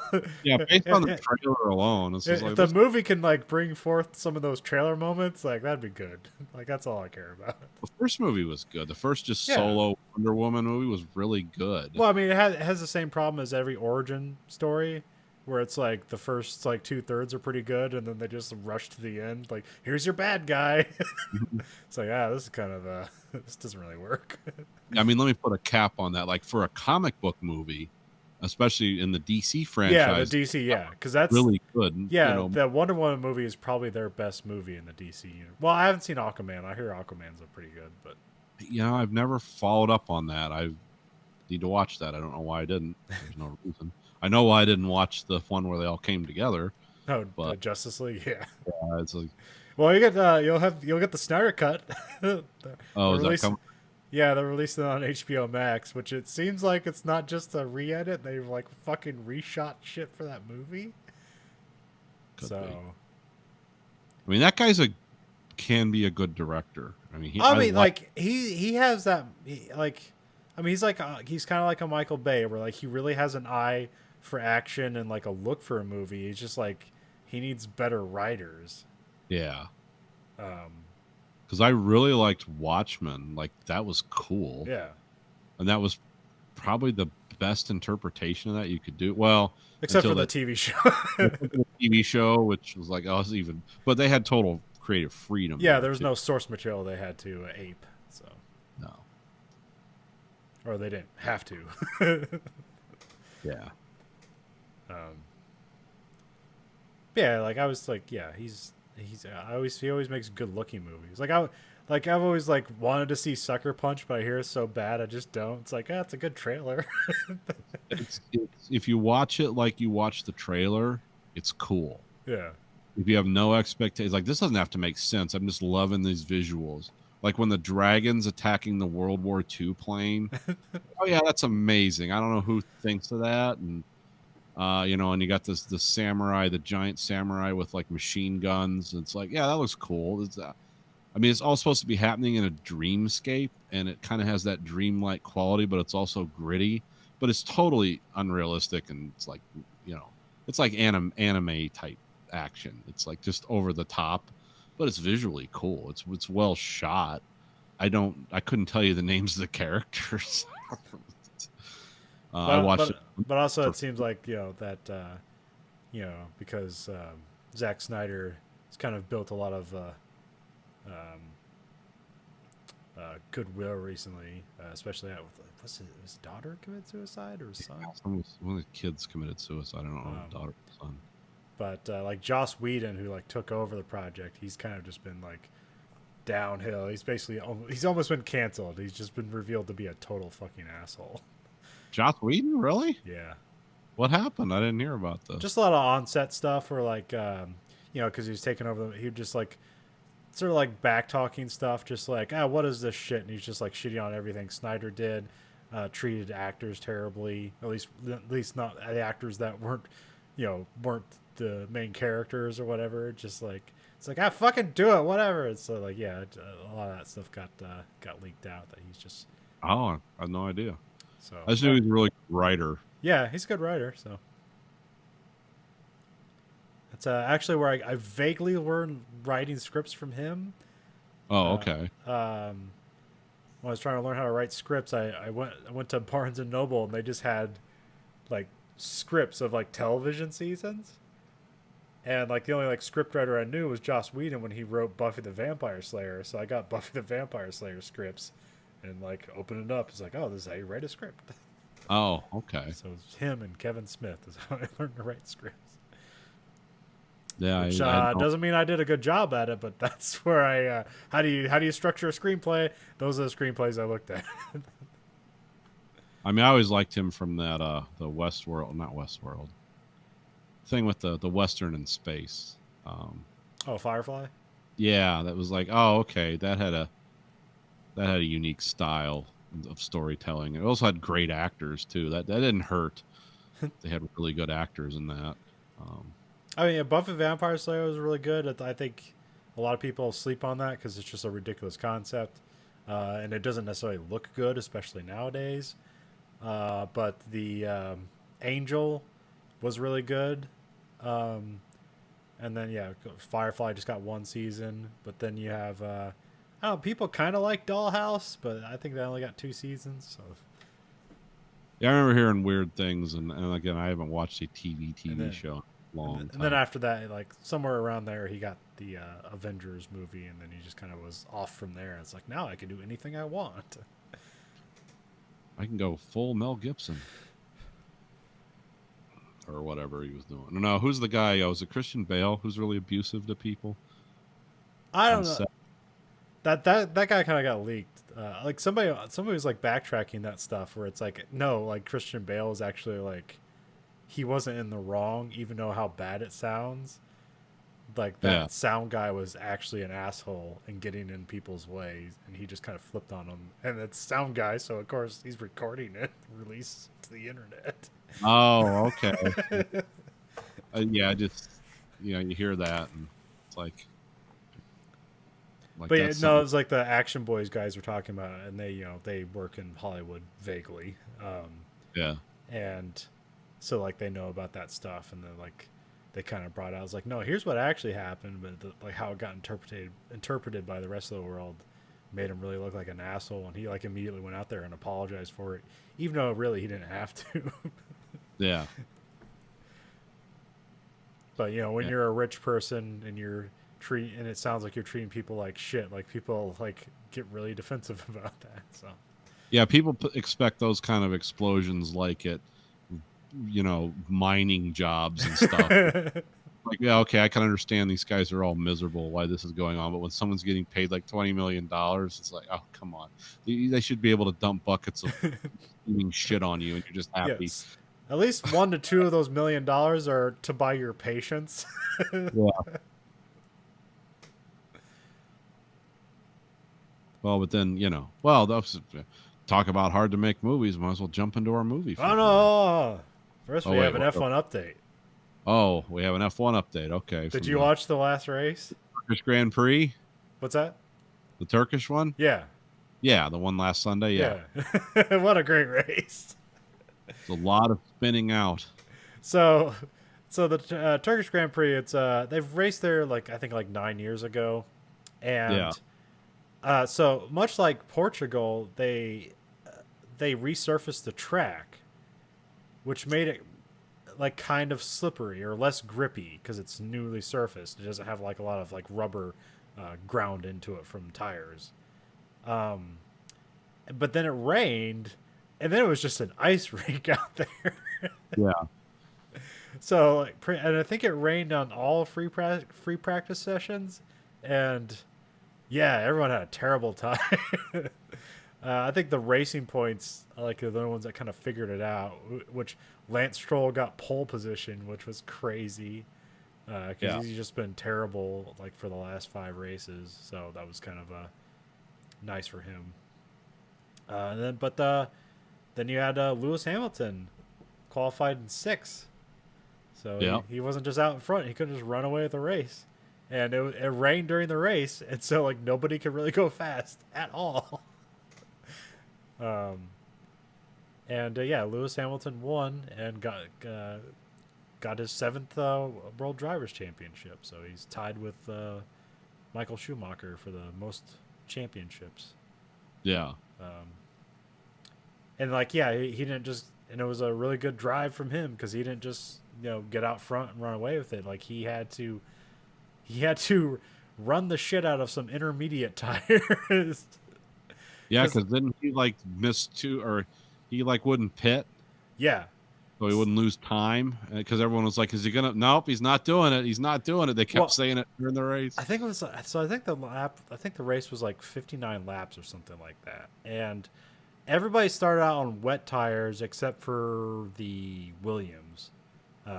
Yeah, based on the trailer alone, it's just if like the movie can like bring forth some of those trailer moments, like that'd be good. Like that's all I care about. the first movie was good. The first just Yeah. solo Wonder Woman movie was really good. Well, I mean, it has the same problem as every origin story, where it's like the first like 2/3 are pretty good, and then they just rush to the end. Like, here's your bad guy. It's like, this is kind of this doesn't really work. I mean, let me put a cap on that. Like for a comic book movie, especially in the DC Yeah, franchise, the DC, yeah, because that's really good. yeah. you know, The Wonder Woman movie is probably their best movie in the DC universe. Well, I haven't seen Aquaman. I hear Aquaman's pretty good, but I've never followed up on that. I need to watch that. I don't know why I didn't. There's no reason. I know why I didn't watch the one where they all came together. no, But- Justice League, yeah. It's like, Well, you get you'll get the Snyder cut. oh, is that release- coming? Yeah, they're releasing it on HBO Max, which it seems like it's not just a re-edit. They've like fucking reshot shit for that movie. Could so be. I mean, that guy's can be a good director. I mean, I mean, like he has that like, I mean, he's kind of like a Michael Bay, where like he really has an eye for action and like a look for a movie. He's just like he needs better writers. yeah. Um, Because I really liked Watchmen. Like that was cool. yeah, And that was probably the best interpretation of that you could do. Well, except for until the TV show. the TV show, which was like, oh, it's even, but they had total creative freedom. Yeah, there was no source material they had to ape, so no. or they didn't have to. Yeah. Yeah, like I was like, yeah, he always makes good looking movies. I've always like wanted to see Sucker Punch, but I hear it's so bad I just don't. It's like, it's a good trailer. It's if you watch it like you watch the trailer, it's cool. Yeah. If you have no expectations, like this doesn't have to make sense. I'm just loving these visuals. Like when the dragon's attacking the World War II plane. Oh yeah, that's amazing. I don't know who thinks of that. And and you got the samurai, the giant samurai with like machine guns. It's like, yeah, that looks cool. I mean, it's all supposed to be happening in a dreamscape, and it kind of has that dreamlike quality, but it's also gritty. But it's totally unrealistic, and it's like, it's like anime type action. It's like just over the top, but it's visually cool. It's well shot. I couldn't tell you the names of the characters. I watched it. But also, it seems like that because Zack Snyder has kind of built a lot of goodwill recently, especially with his daughter committed suicide or his son. One of the kids committed suicide. I don't know, daughter or son. But like Joss Whedon, who like took over the project, he's kind of just been like downhill. He's almost been canceled. He's just been revealed to be a total fucking asshole. Joss Whedon, really? Yeah. What happened? I didn't hear about this. Just a lot of on-set stuff, where like, because he was taking over, he would just like, sort of like back-talking stuff, just like, what is this shit? And he's just like shitting on everything Snyder did, treated actors terribly, at least not the actors that weren't the main characters or whatever. Just like, it's like, fucking do it, whatever. And so like, yeah, a lot of that stuff got leaked out that he's just. Oh, I had no idea. So I just knew he was a really good writer. Yeah, he's a good writer. So that's actually where I vaguely learned writing scripts from him. Oh, okay. When I was trying to learn how to write scripts, I went to Barnes and Noble, and they just had like scripts of like television seasons. And like the only like script writer I knew was Joss Whedon when he wrote Buffy the Vampire Slayer. So I got Buffy the Vampire Slayer scripts and like opened it up. It's like, oh, this is how you write a script. Oh, okay. So it's him and Kevin Smith is how I learned to write scripts. Yeah, Which I don't- doesn't mean I did a good job at it, but that's where I. How do you structure a screenplay? Those are the screenplays I looked at. I mean, I always liked him from that the Westworld, not Westworld, thing with the Western in space. Oh, Firefly. Yeah, that was like, oh, okay, that had a unique style of storytelling. It also had great actors too. That didn't hurt. They had really good actors in that. I mean, Buffy the Vampire Slayer was really good. I think a lot of people sleep on that because it's just a ridiculous concept, and it doesn't necessarily look good, especially nowadays. But the Angel was really good. And then yeah, Firefly just got one season, but then you have I don't know, people kind of like Dollhouse, but I think they only got 2 seasons. So Yeah, I remember hearing weird things, and again, I haven't watched a TV then- show in a long and time. then after that, like somewhere around there, he got the Avengers movie, and then he just kind of was off from there. It's like now I can do anything I want. I can go full Mel Gibson or whatever he was doing. No, who's the guy? Was it Christian Bale who's really abusive to people? I don't On know. set? That guy kind of got leaked. Like somebody was like backtracking that stuff where it's like no, like Christian Bale is actually like he wasn't in the wrong, even though how bad it sounds. Like that Yeah. sound guy was actually an asshole and getting in people's ways, and he just kind of flipped on them. And it's sound guy, so of course he's recording it, release to the internet. Oh, okay. Yeah, I just you hear that, and it's like But yeah, that's no, it something- was like the Action Boys guys were talking about it, and they work in Hollywood vaguely. yeah. And so like they know about that stuff, and then like they kind of brought out, I was like, no, here's what actually happened, but like how it got interpreted by the rest of the world made him really look like an asshole, and he like immediately went out there and apologized for it, even though really he didn't have to. Yeah. But when Yeah. you're a rich person and and it sounds like you're treating people like shit, like people like get really defensive about that. So Yeah, people expect those kind of explosions like at mining jobs and stuff. Like, yeah, okay, I can understand these guys are all miserable why this is going on, but when someone's getting paid like $20 million, it's like, oh, come on. They should be able to dump buckets of eating shit on you, and you're just happy. yes, at least 1 to 2 of those $1 million are to buy your patience. Yeah. Well, but then that's talk about hard to make movies. Might as well jump into our movie. Oh no! First, Oh, we wait, have an what- F1 update. Oh, we have an F1 update. Okay. Did from you the watch the last race? Turkish Grand Prix? What's that? The Turkish one? Yeah. Yeah, the one last Sunday. Yeah. What a great race. It's a lot of spinning out. So the Turkish Grand Prix, it's they've raced there I think 9 years ago, and so much like Portugal, they resurfaced the track, which made it kind of slippery or less grippy because it's newly surfaced. It doesn't have a lot of rubber ground into it from tires. But then it rained, and then it was just an ice rink out there. Yeah. So, and I think it rained on all free practice sessions, and yeah, everyone had a terrible time. I think the Racing Points are the only ones that kind of figured it out. Which Lance Stroll got pole position, which was crazy because he's just been terrible for the last 5 races. So that was kind of nice for him. Then you had Lewis Hamilton qualified in 6th. So he wasn't just out in front. He couldn't just run away with the race. And it rained during the race. And so, nobody could really go fast at all. Lewis Hamilton won and got his 7th World Drivers' Championship. So he's tied with Michael Schumacher for the most championships. Yeah. And he didn't just, and it was a really good drive from him because he didn't just get out front and run away with it. He had to run the shit out of some intermediate tires. Yeah, because didn't he miss 2, or he wouldn't pit? Yeah, so he wouldn't lose time, because everyone was like, "Is he gonna?" Nope, he's not doing it. He's not doing it. They kept Well, saying it during the race. I think it was so. I think the race was like 59 laps or something like that, and everybody started out on wet tires except for the Williams,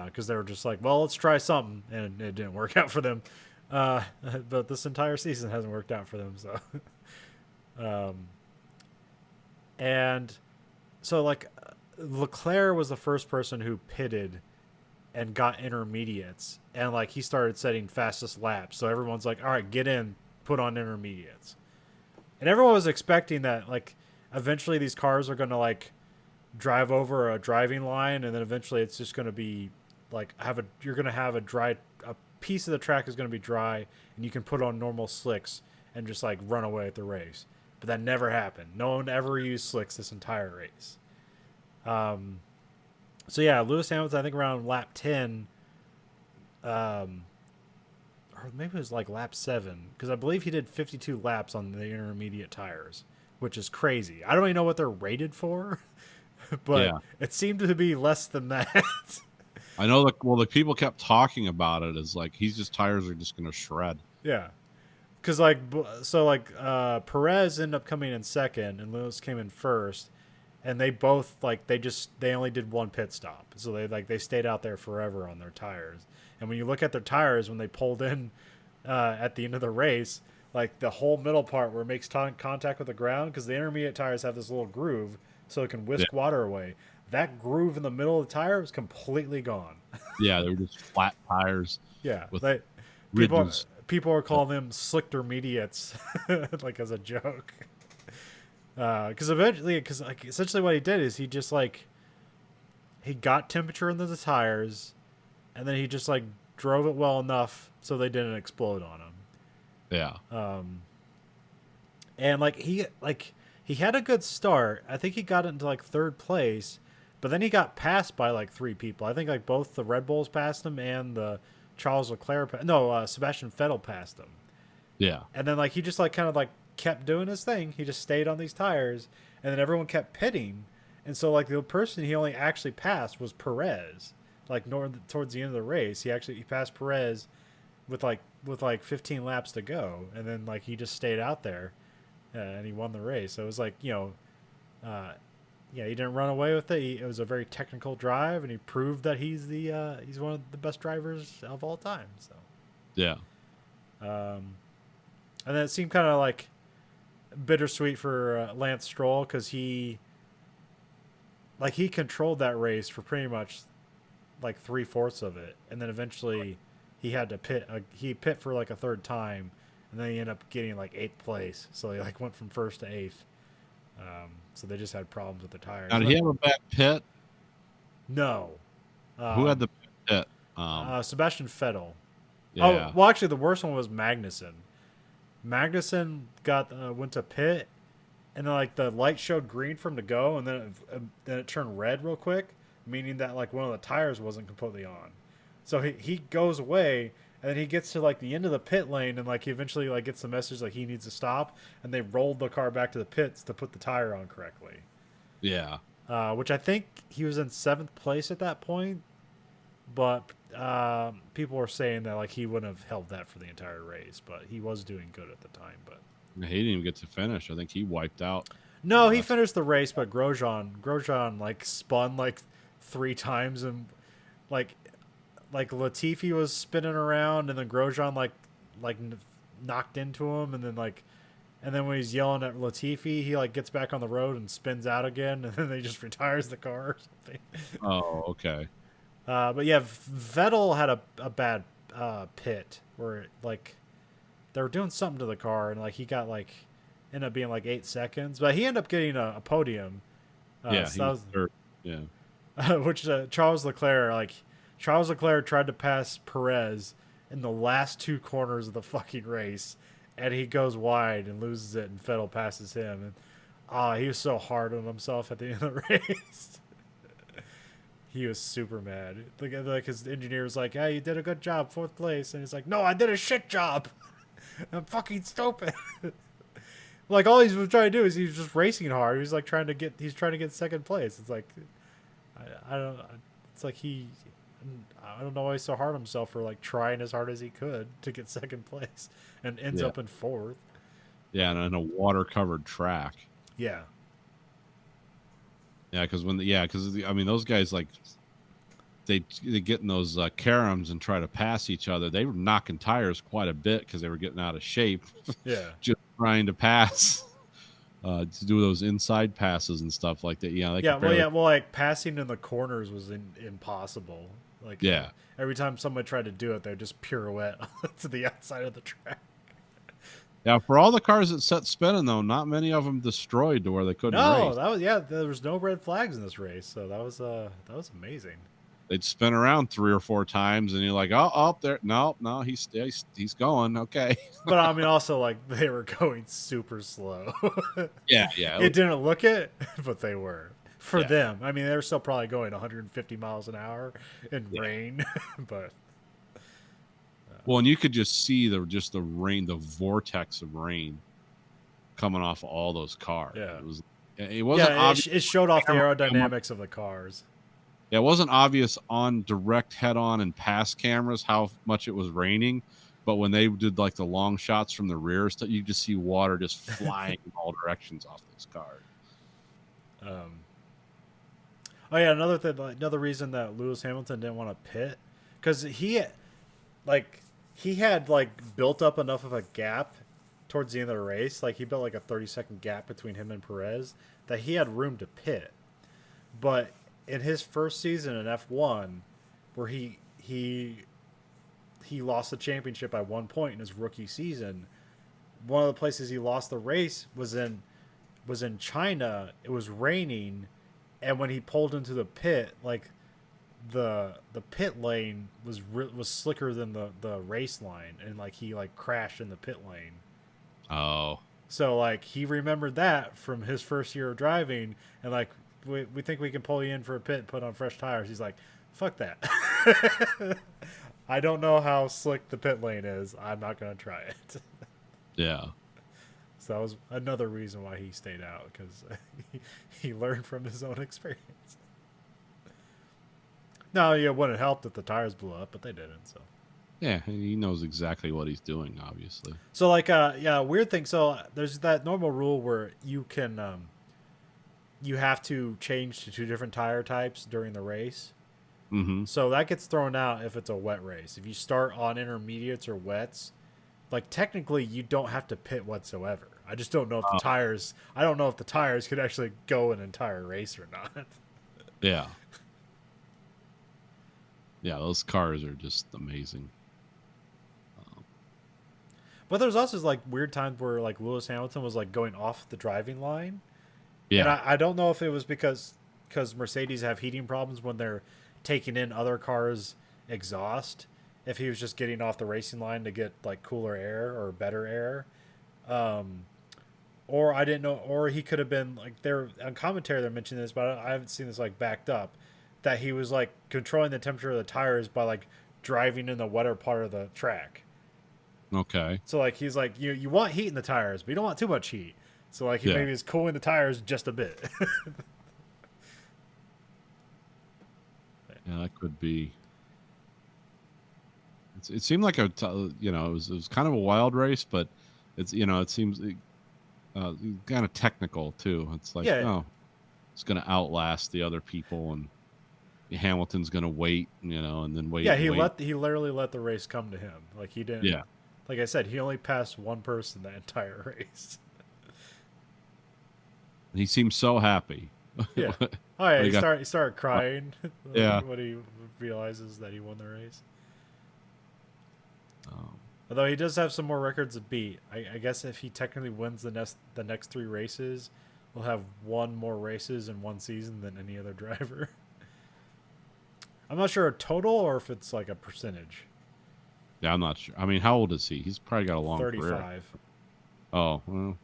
because they were just like, well, let's try something, and it didn't work out for them. But this entire season hasn't worked out for them, so. And so like Leclerc was the first person who pitted and got intermediates, and like he started setting fastest laps. So everyone's like, all right, get in, put on intermediates. And everyone was expecting that like eventually these cars are going to like drive over a driving line, and then eventually it's just going to be like you're going to have a piece of the track is going to be dry, and you can put on normal slicks and just like run away at the race. But that never happened. No one ever used slicks this entire race. So yeah, Lewis Hamilton, I think around lap 10, or maybe it was like lap 7, because I believe he did 52 laps on the intermediate tires, which is crazy. I don't even know what they're rated for, but Yeah. it seemed to be less than that. I know the people kept talking about it as like his tires are just going to shred. Yeah. Because Perez ended up coming in second and Lewis came in first, and they both they only did one pit stop, so they stayed out there forever on their tires. And when you look at their tires when they pulled in at the end of the race, like the whole middle part where it makes contact with the ground, because the intermediate tires have this little groove so it can whisk water away. That groove in the middle of the tire was completely gone. Yeah, they were just flat tires. Yeah, with people ridges. are calling them slick intermediates, like as a joke. Because essentially what he did is he just like he got temperature into the tires, and then he just like drove it well enough so they didn't explode on him. Yeah. And he had a good start. I think he got into like third place, but then he got passed by like 3 people. I think like both the Red Bulls passed him and the Charles Leclerc, Sebastian Vettel passed him. Yeah. And then like he just like kind of like kept doing his thing. He just stayed on these tires, and then everyone kept pitting. And so like the person he only actually passed was Perez. Like towards the end of the race, he passed Perez with like 15 laps to go, and then like he just stayed out there, and he won the race. So it was like, he didn't run away with it. It was a very technical drive, and he proved that he's one of the best drivers of all time. So Yeah. and then it seemed kind of like bittersweet for Lance Stroll, because he controlled that race for pretty much like 3/4 of it, and then eventually he had to pit. He pit for like a third time, and then he ended up getting like 8th place. So he like went from 1st to 8th. So they just had problems with the tires. Now, did he have a bad pit? No. Who had the pit? Sebastian Vettel. Yeah. Oh, well, actually, the worst one was Magnussen. Magnussen went to pit, and then like the light showed green for him to go, and then it turned red real quick, meaning that like one of the tires wasn't completely on. So he goes away, and then he gets to like the end of the pit lane, and like he eventually like gets the message like he needs to stop, and they rolled the car back to the pits to put the tire on correctly. Yeah. Which I think he was in 7th place at that point, but people were saying that like he wouldn't have held that for the entire race, but he was doing good at the time. But He didn't even get to finish. I think he wiped out. no, he finished the race, but Grosjean like spun like 3 times, and like Latifi was spinning around, and then Grosjean knocked into him, and then when he's yelling at Latifi, he like gets back on the road and spins out again, and then he just retires the car or something. Oh, okay. But yeah, Vettel had a bad pit where like they were doing something to the car, and like he got like ended up being like 8 seconds, but he ended up getting a podium. Yeah. So that was, Third. Yeah. which Charles Leclerc tried to pass Perez in the last 2 corners of the fucking race, and he goes wide and loses it, and Vettel passes him, and he was so hard on himself at the end of the race. He was super mad. Like his engineer was like, "Hey, you did a good job, 4th place," and he's like, "No, I did a shit job. I'm fucking stupid." Like all he was trying to do is he was just racing hard. He's trying to get 2nd place. It's like, I don't. it's like I don't know why he's so hard on himself for like trying as hard as he could to get second place and ends Yeah. up in fourth. Yeah, and a water covered track. Yeah. Yeah, because I mean, those guys like they get in those caroms and try to pass each other. They were knocking tires quite a bit because they were getting out of shape, Yeah. just trying to pass, to do those inside passes and stuff like that. Yeah, Well, like passing in the corners was impossible. Like, Yeah. every time someone tried to do it, they would just pirouette to the outside of the track. Yeah, for all the cars that set spinning though, not many of them destroyed to where they couldn't No, race. there was no red flags in this race, so that was amazing. They'd spin around 3 or 4 times, and you're like, oh, there, no, he's going, okay. But I mean, also like they were going super slow. Yeah. It didn't look it, but they were for Yeah. them. I mean, they were still probably going 150 miles an hour in rain, but Well, and you could just see the rain, the vortex of rain coming off all those cars. Yeah. It wasn't obvious. it showed off the Camera- aerodynamics of the cars. It wasn't obvious on direct head-on and pass cameras how much it was raining, but when they did like the long shots from the rear, you just see water just flying in all directions off those cars. Oh yeah, another reason that Lewis Hamilton didn't want to pit, because he had built up enough of a gap towards the end of the race, like he built like a 30-second gap between him and Perez, that he had room to pit. But in his first season in F1, where he lost the championship by 1 point in his rookie season, one of the places he lost the race was in China. It was raining, and when he pulled into the pit, like the pit lane was slicker than the race line, and like he crashed in the pit lane. Oh, So like he remembered that from his first year of driving, and like we think we can pull you in for a pit, put on fresh tires. He's like, fuck that. I don't know how slick the pit lane is. I'm not gonna try it. yeah. So that was another reason why he stayed out, because he learned from his own experience. No, it wouldn't have helped if the tires blew up, but they didn't. So Yeah, he knows exactly what he's doing, obviously. So weird thing. So there's that normal rule where you can you have to change to 2 different tire types during the race. Mm-hmm. So that gets thrown out if it's a wet race. If you start on intermediates or wets, like technically you don't have to pit whatsoever. I just don't know if the tires. I don't know if the tires could actually go an entire race or not. Yeah. Yeah, those cars are just amazing. But there's also like weird times where like Lewis Hamilton was like going off the driving line. Yeah. And I don't know if it was because Mercedes have heating problems when they're taking in other cars' exhaust. If he was just getting off the racing line to get like cooler air or better air, or I didn't know, or he could have been like they're on commentary they're mentioning this, but I haven't seen this like backed up, that he was like controlling the temperature of the tires by like driving in the wetter part of the track. Okay. So like he's like you want heat in the tires, but you don't want too much heat. So like he Yeah. maybe is cooling the tires just a bit. Yeah, that could be. It seemed like it was kind of a wild race, but it seems kind of technical too. It's like, Yeah. it's going to outlast the other people, and Hamilton's going to wait, and then wait. Yeah, and wait. he literally let the race come to him. Like he didn't. Yeah. Like I said, he only passed one person that entire race. He seemed so happy. Yeah. Oh yeah, He got- he started crying. Yeah. When he realizes that he won the race. Um, Although he does have some more records to beat. I guess if he technically wins the next 3 races, he'll have 1 more races in 1 season than any other driver. I'm not sure a total or if it's like a percentage. yeah, I'm not sure. I mean, how old is he? He's probably got a long career. 35. Oh, well,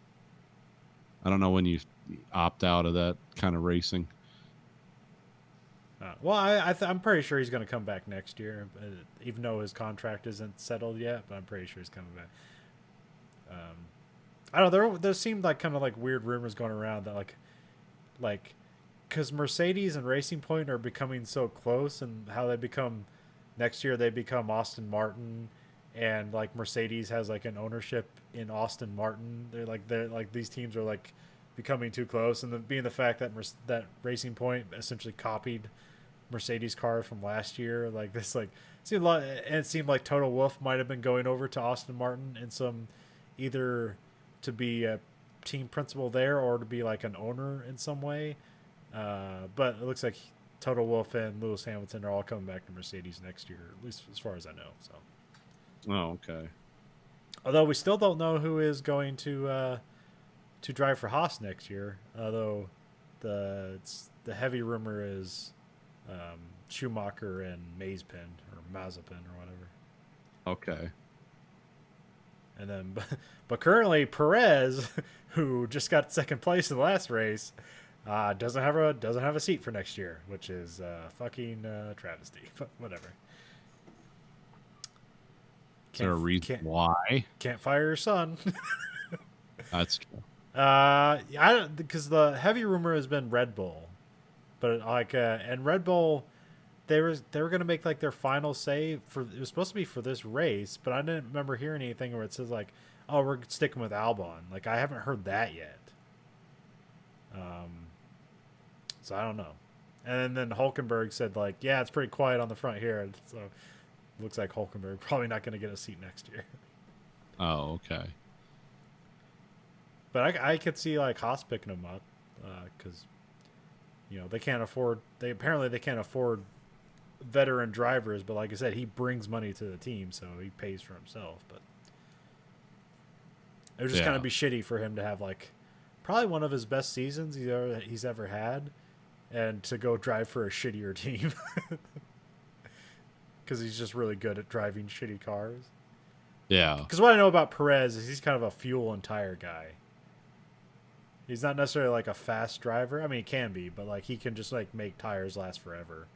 I don't know when you opt out of that kind of racing. Well, I'm pretty sure he's going to come back next year, even though his contract isn't settled yet. But I'm pretty sure he's coming back. I don't know. There seemed like kind of like weird rumors going around that like because Mercedes and Racing Point are becoming so close, and how they become next year they become Aston Martin, and like Mercedes has like an ownership in Aston Martin. They're like these teams are like becoming too close, and being the fact that that Racing Point essentially copied Mercedes cars from last year, like this, like seemed a lot, and it seemed like Total Wolff might have been going over to Aston Martin in some, either to be a team principal there or to be like an owner in some way. But it looks like Total Wolff and Lewis Hamilton are all coming back to Mercedes next year, at least as far as I know. So, Oh, okay. although we still don't know who is going to drive for Haas next year. Although the heavy rumor is Schumacher and Mazepin or or whatever. Okay. And then, but currently Perez, who just got second place in the last race, doesn't have a seat for next year, which is fucking travesty. But whatever. Is there a reason why? Can't fire your son. That's true. Because the heavy rumor has been Red Bull, but like and Red Bull, they were gonna make like their final say for, it was supposed to be for this race, but I didn't remember hearing anything where it says like, oh, we're sticking with Albon. Like I haven't heard that yet. So I don't know. And then Hulkenberg said like, yeah, it's pretty quiet on the front here, so it looks like Hulkenberg probably not gonna get a seat next year. Oh, okay. But I could see like Haas picking him up, because they can't afford. They can't afford veteran drivers. But like I said, he brings money to the team, so he pays for himself. But it would just kind of be shitty for him to have like probably one of his best seasons he's ever had, and to go drive for a shittier team because he's just really good at driving shitty cars. Yeah. Because what I know about Perez is he's kind of a fuel and tire guy. He's not necessarily like a fast driver. I mean, he can be, but like he can just like make tires last forever.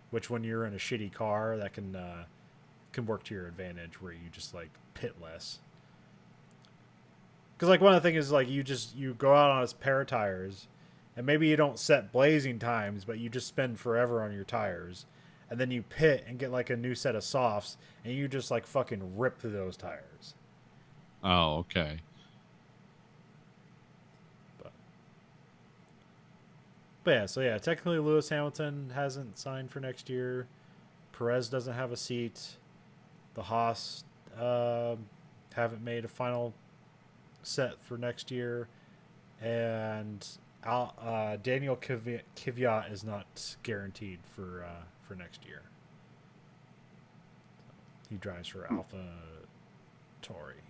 Which when you're in a shitty car, that can work to your advantage, where you just like pit less. Because like one of the things is like you go out on a pair of tires, and maybe you don't set blazing times, but you just spend forever on your tires, and then you pit and get like a new set of softs, and you just like fucking rip through those tires. Oh, okay. But yeah, so yeah, technically Lewis Hamilton hasn't signed for next year. Perez doesn't have a seat. The Haas haven't made a final set for next year. And Daniel Kvyat is not guaranteed for next year. He drives for Alpha Tauri.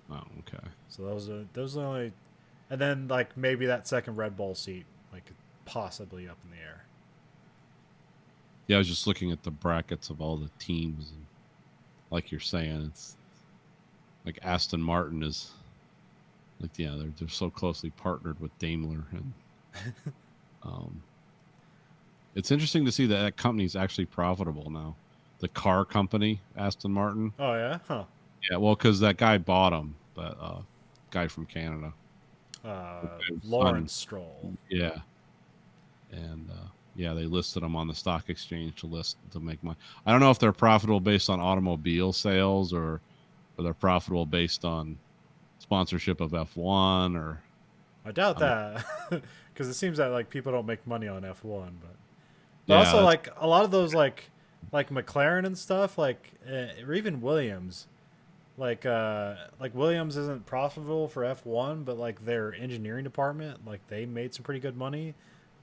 Oh, okay. So those are the only. And then, like, maybe that second Red Bull seat, like, possibly up in the air. Yeah, I was just looking at the brackets of all the teams, and like you're saying, it's like Aston Martin is like, yeah, they're so closely partnered with Daimler, and it's interesting to see that that company's actually profitable now. The car company, Aston Martin. Oh yeah, huh? Yeah, well, because that guy bought them, that guy from Canada. Lawrence Stroll. Yeah. And yeah, they listed them on the stock exchange to make money. I don't know if they're profitable based on automobile sales or they're profitable based on sponsorship of F1 or. I doubt that, because it seems that like people don't make money on F1, but Yeah, also like a lot of those like McLaren and stuff, like or even Williams. Like Williams isn't profitable for F1, but like their engineering department, like they made some pretty good money.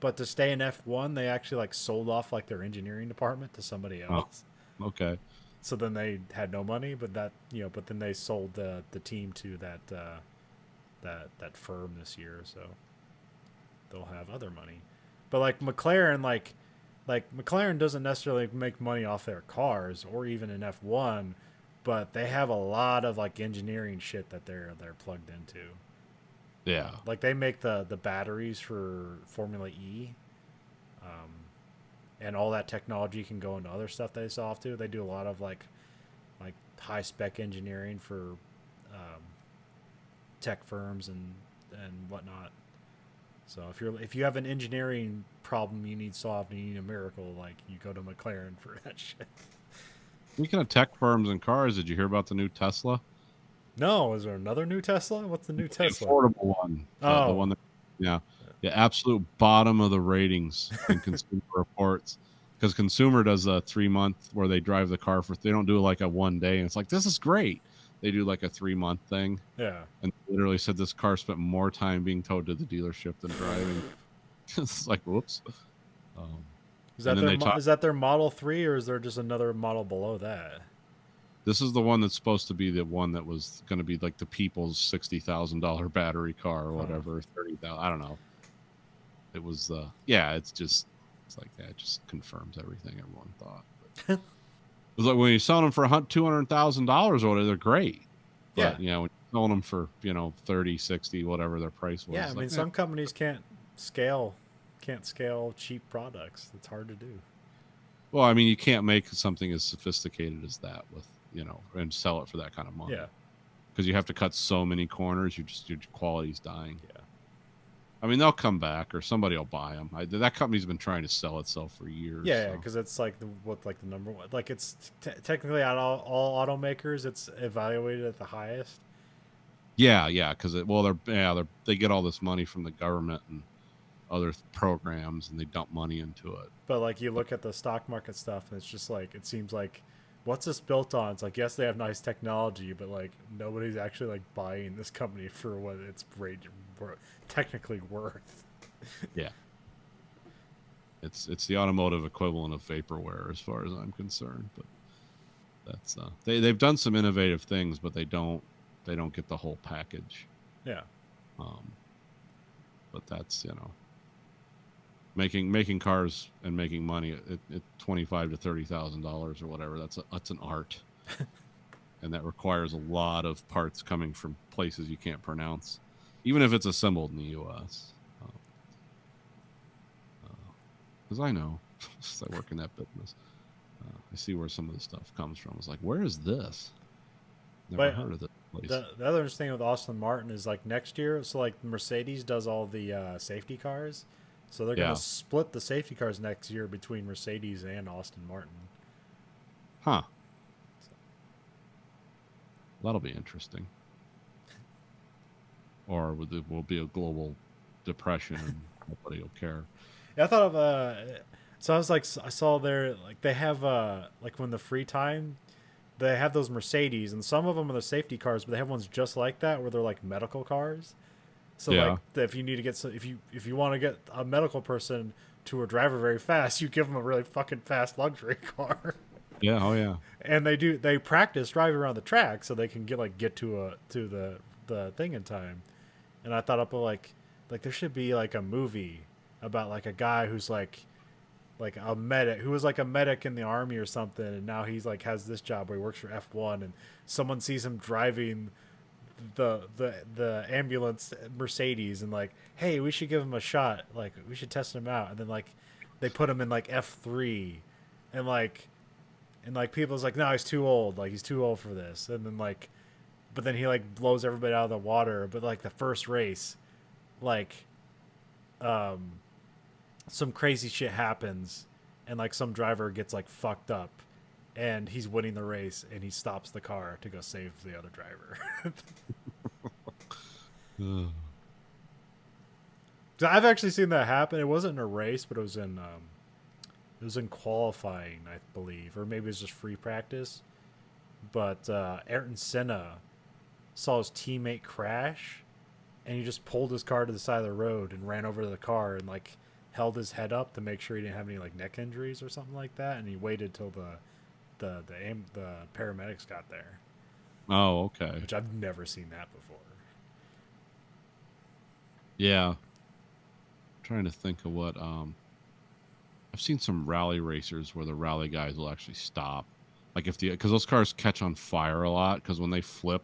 But to stay in F1, they actually like sold off like their engineering department to somebody else. Oh, okay. So then they had no money, but but then they sold the team to that firm this year, so they'll have other money. But like McLaren, like McLaren doesn't necessarily make money off their cars or even in F1. But they have a lot of like engineering shit that they're plugged into. Yeah. Like they make the batteries for Formula E, and all that technology can go into other stuff they sell off to. They do a lot of like high spec engineering for tech firms and whatnot. So if you have an engineering problem you need solved and you need a miracle, like you go to McLaren for that shit. Speaking of tech firms and cars, did you hear about the new Tesla? No, is there another new Tesla? What's the new The Tesla? affordable one. The Oh. one that, yeah, the absolute bottom of the ratings in Consumer Reports. Because Consumer does a 3-month where they drive the car they don't do like a 1 day. And it's like, this is great. They do like a 3-month thing. Yeah. And literally said this car spent more time being towed to the dealership than driving. It's like, whoops. Is that and then is that their Model 3 or is there just another model below that? This is the one that's supposed to be the one that was going to be like the people's $60,000 battery car or whatever, 30,000. I don't know. It was, yeah. It's like that. It just confirms everything everyone thought. But it was like when you're selling them for $200,000 or whatever, they're great. But, Yeah. when you're selling them for 30, 60, whatever their price was. Yeah, I mean, some companies can't scale cheap products. It's hard to do. Well, I mean, you can't make something as sophisticated as that with, and sell it for that kind of money. Yeah. Because you have to cut so many corners, your quality's dying. Yeah. I mean, they'll come back or somebody will buy them. That company's been trying to sell itself for years. Yeah, so. because it's like the number one. Like it's technically out of all automakers, it's evaluated at the highest. Yeah, because they get all this money from the government and other programs, and they dump money into it. But like you look at the stock market stuff, and it's just like it seems like, what's this built on? It's like, yes, they have nice technology, but like nobody's actually like buying this company for what it's technically worth. Yeah. It's the automotive equivalent of vaporware as far as I'm concerned, but that's they've done some innovative things, but they don't get the whole package. Yeah. But that's, making cars and making money at $25,000 to $30,000 or whatever. That's an art. And that requires a lot of parts coming from places you can't pronounce, even if it's assembled in the U.S. Because I know, since I work in that business, I see where some of the stuff comes from. It's like, where is this? Never heard of this place. The other interesting thing with Aston Martin is like next year, so like Mercedes does all the safety cars, so they're going to split the safety cars next year between Mercedes and Aston Martin. Huh. That'll be interesting. Or will be a global depression and nobody will care. Yeah, I thought of so I was like, I saw there like they have like when the free time, they have those Mercedes, and some of them are the safety cars, but they have ones just like that where they're like medical cars. So like if you need to get if you want to get a medical person to a driver very fast, you give them a really fucking fast luxury car. Yeah, oh yeah. And they practice driving around the track so they can get to the thing in time. And I thought up like there should be like a movie about like a guy who's like a medic who was like a medic in the army or something, and now he's like has this job where he works for F1, and someone sees him driving the ambulance Mercedes and like, hey, we should give him a shot, like we should test him out, and then like they put him in like F3, and like people's like, no, he's too old, like he's too old for this, and then like, but then he like blows everybody out of the water, but like the first race, like some crazy shit happens, and like some driver gets like fucked up, and he's winning the race, and he stops the car to go save the other driver. So I've actually seen that happen. It wasn't in a race, but it was in qualifying, I believe, or maybe it was just free practice. But Ayrton Senna saw his teammate crash, and he just pulled his car to the side of the road and ran over to the car and like held his head up to make sure he didn't have any like neck injuries or something like that, and he waited till the paramedics got there. Oh, okay. Which I've never seen that before. Yeah. I'm trying to think of what I've seen some rally racers where the rally guys will actually stop. Like because those cars catch on fire a lot, because when they flip,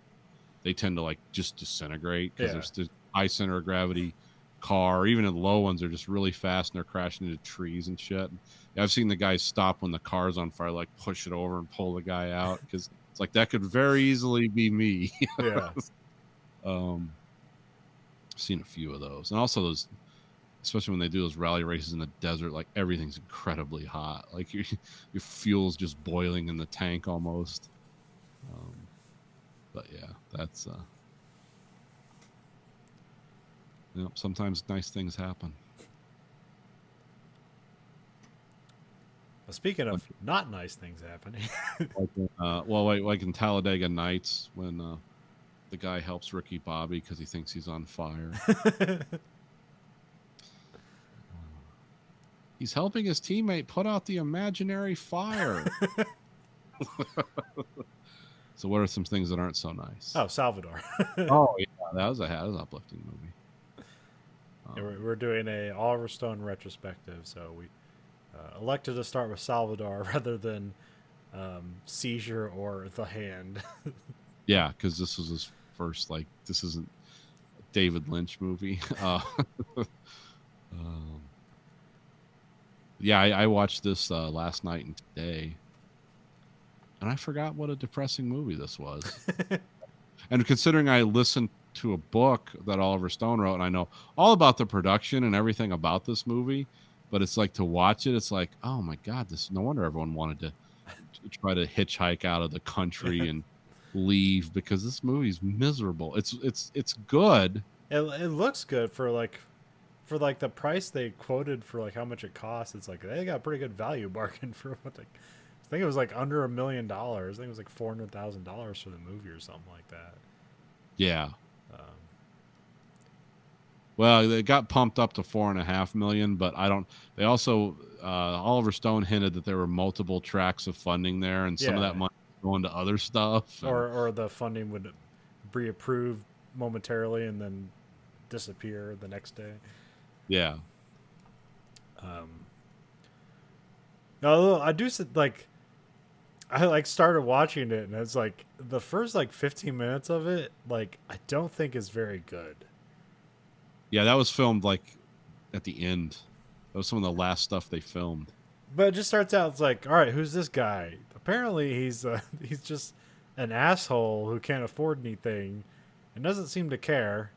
they tend to like just disintegrate because there's high center of gravity car, or even the low ones are just really fast and they're crashing into trees and shit. I've seen the guys stop when the car's on fire, like push it over and pull the guy out, because it's like that could very easily be me. Yeah. I've seen a few of those, and also those especially when they do those rally races in the desert, like everything's incredibly hot. Like your fuel's just boiling in the tank almost. But yeah, that's sometimes nice things happen. Well, speaking of not nice things happening, Like in Talladega Nights when the guy helps Ricky Bobby because he thinks he's on fire. He's helping his teammate put out the imaginary fire. So what are some things that aren't so nice? oh, Salvador. Oh yeah, that was an uplifting movie. Yeah, we're doing a Oliver Stone retrospective, so we elected to start with Salvador rather than Seizure or The Hand. Yeah, because this was his first, like, this isn't a David Lynch movie. Yeah, I watched this last night and today, and I forgot what a depressing movie this was. And considering I listened to a book that Oliver Stone wrote, and I know all about the production and everything about this movie, but it's like to watch it, it's like, oh my God, this no wonder everyone wanted to try to hitchhike out of the country and leave because this movie's miserable. It's good. It looks good for the price they quoted for like how much it costs. It's like they got a pretty good value bargain for what they. I think it was like under $1 million. I think it was like $400,000 for the movie or something like that. Yeah. Well, they got pumped up to $4.5 million, but I don't. They also Oliver Stone hinted that there were multiple tracks of funding there, and some of Yeah. that money was going to other stuff. and- Or the funding would be approved momentarily and then disappear the next day. yeah. No, I do like. I like started watching it and it's like the first like 15 minutes of it, like I don't think is very good. Yeah, that was filmed like at the end. That was some of the last stuff they filmed. But it just starts out, it's like, all right, who's this guy? Apparently he's just an asshole who can't afford anything and doesn't seem to care.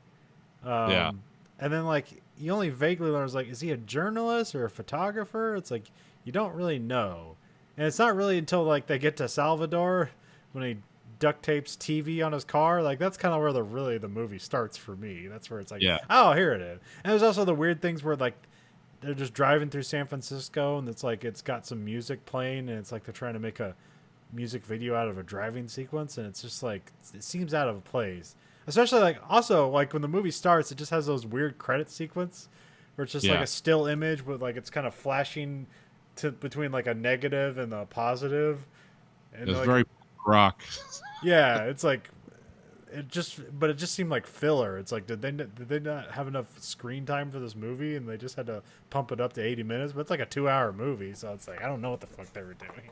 Yeah. And then like you only vaguely learn, like, is he a journalist or a photographer? It's like you don't really know. And it's not really until like they get to Salvador when he duct tapes TV on his car. Like that's kind of where the movie starts for me. That's where it's like, Yeah. oh, here it is. And there's also the weird things where like they're just driving through San Francisco and it's like it's got some music playing and it's like they're trying to make a music video out of a driving sequence and it's just like it seems out of place. Especially like also like when the movie starts, it just has those weird credit sequence where it's just like Yeah. a still image with like it's kind of flashing to between like a negative and a positive. And It was like, very rock. yeah, it's like it just seemed like filler. It's like did they not have enough screen time for this movie and they just had to pump it up to 80 minutes? But it's like a 2-hour movie, so it's like I don't know what the fuck they were doing.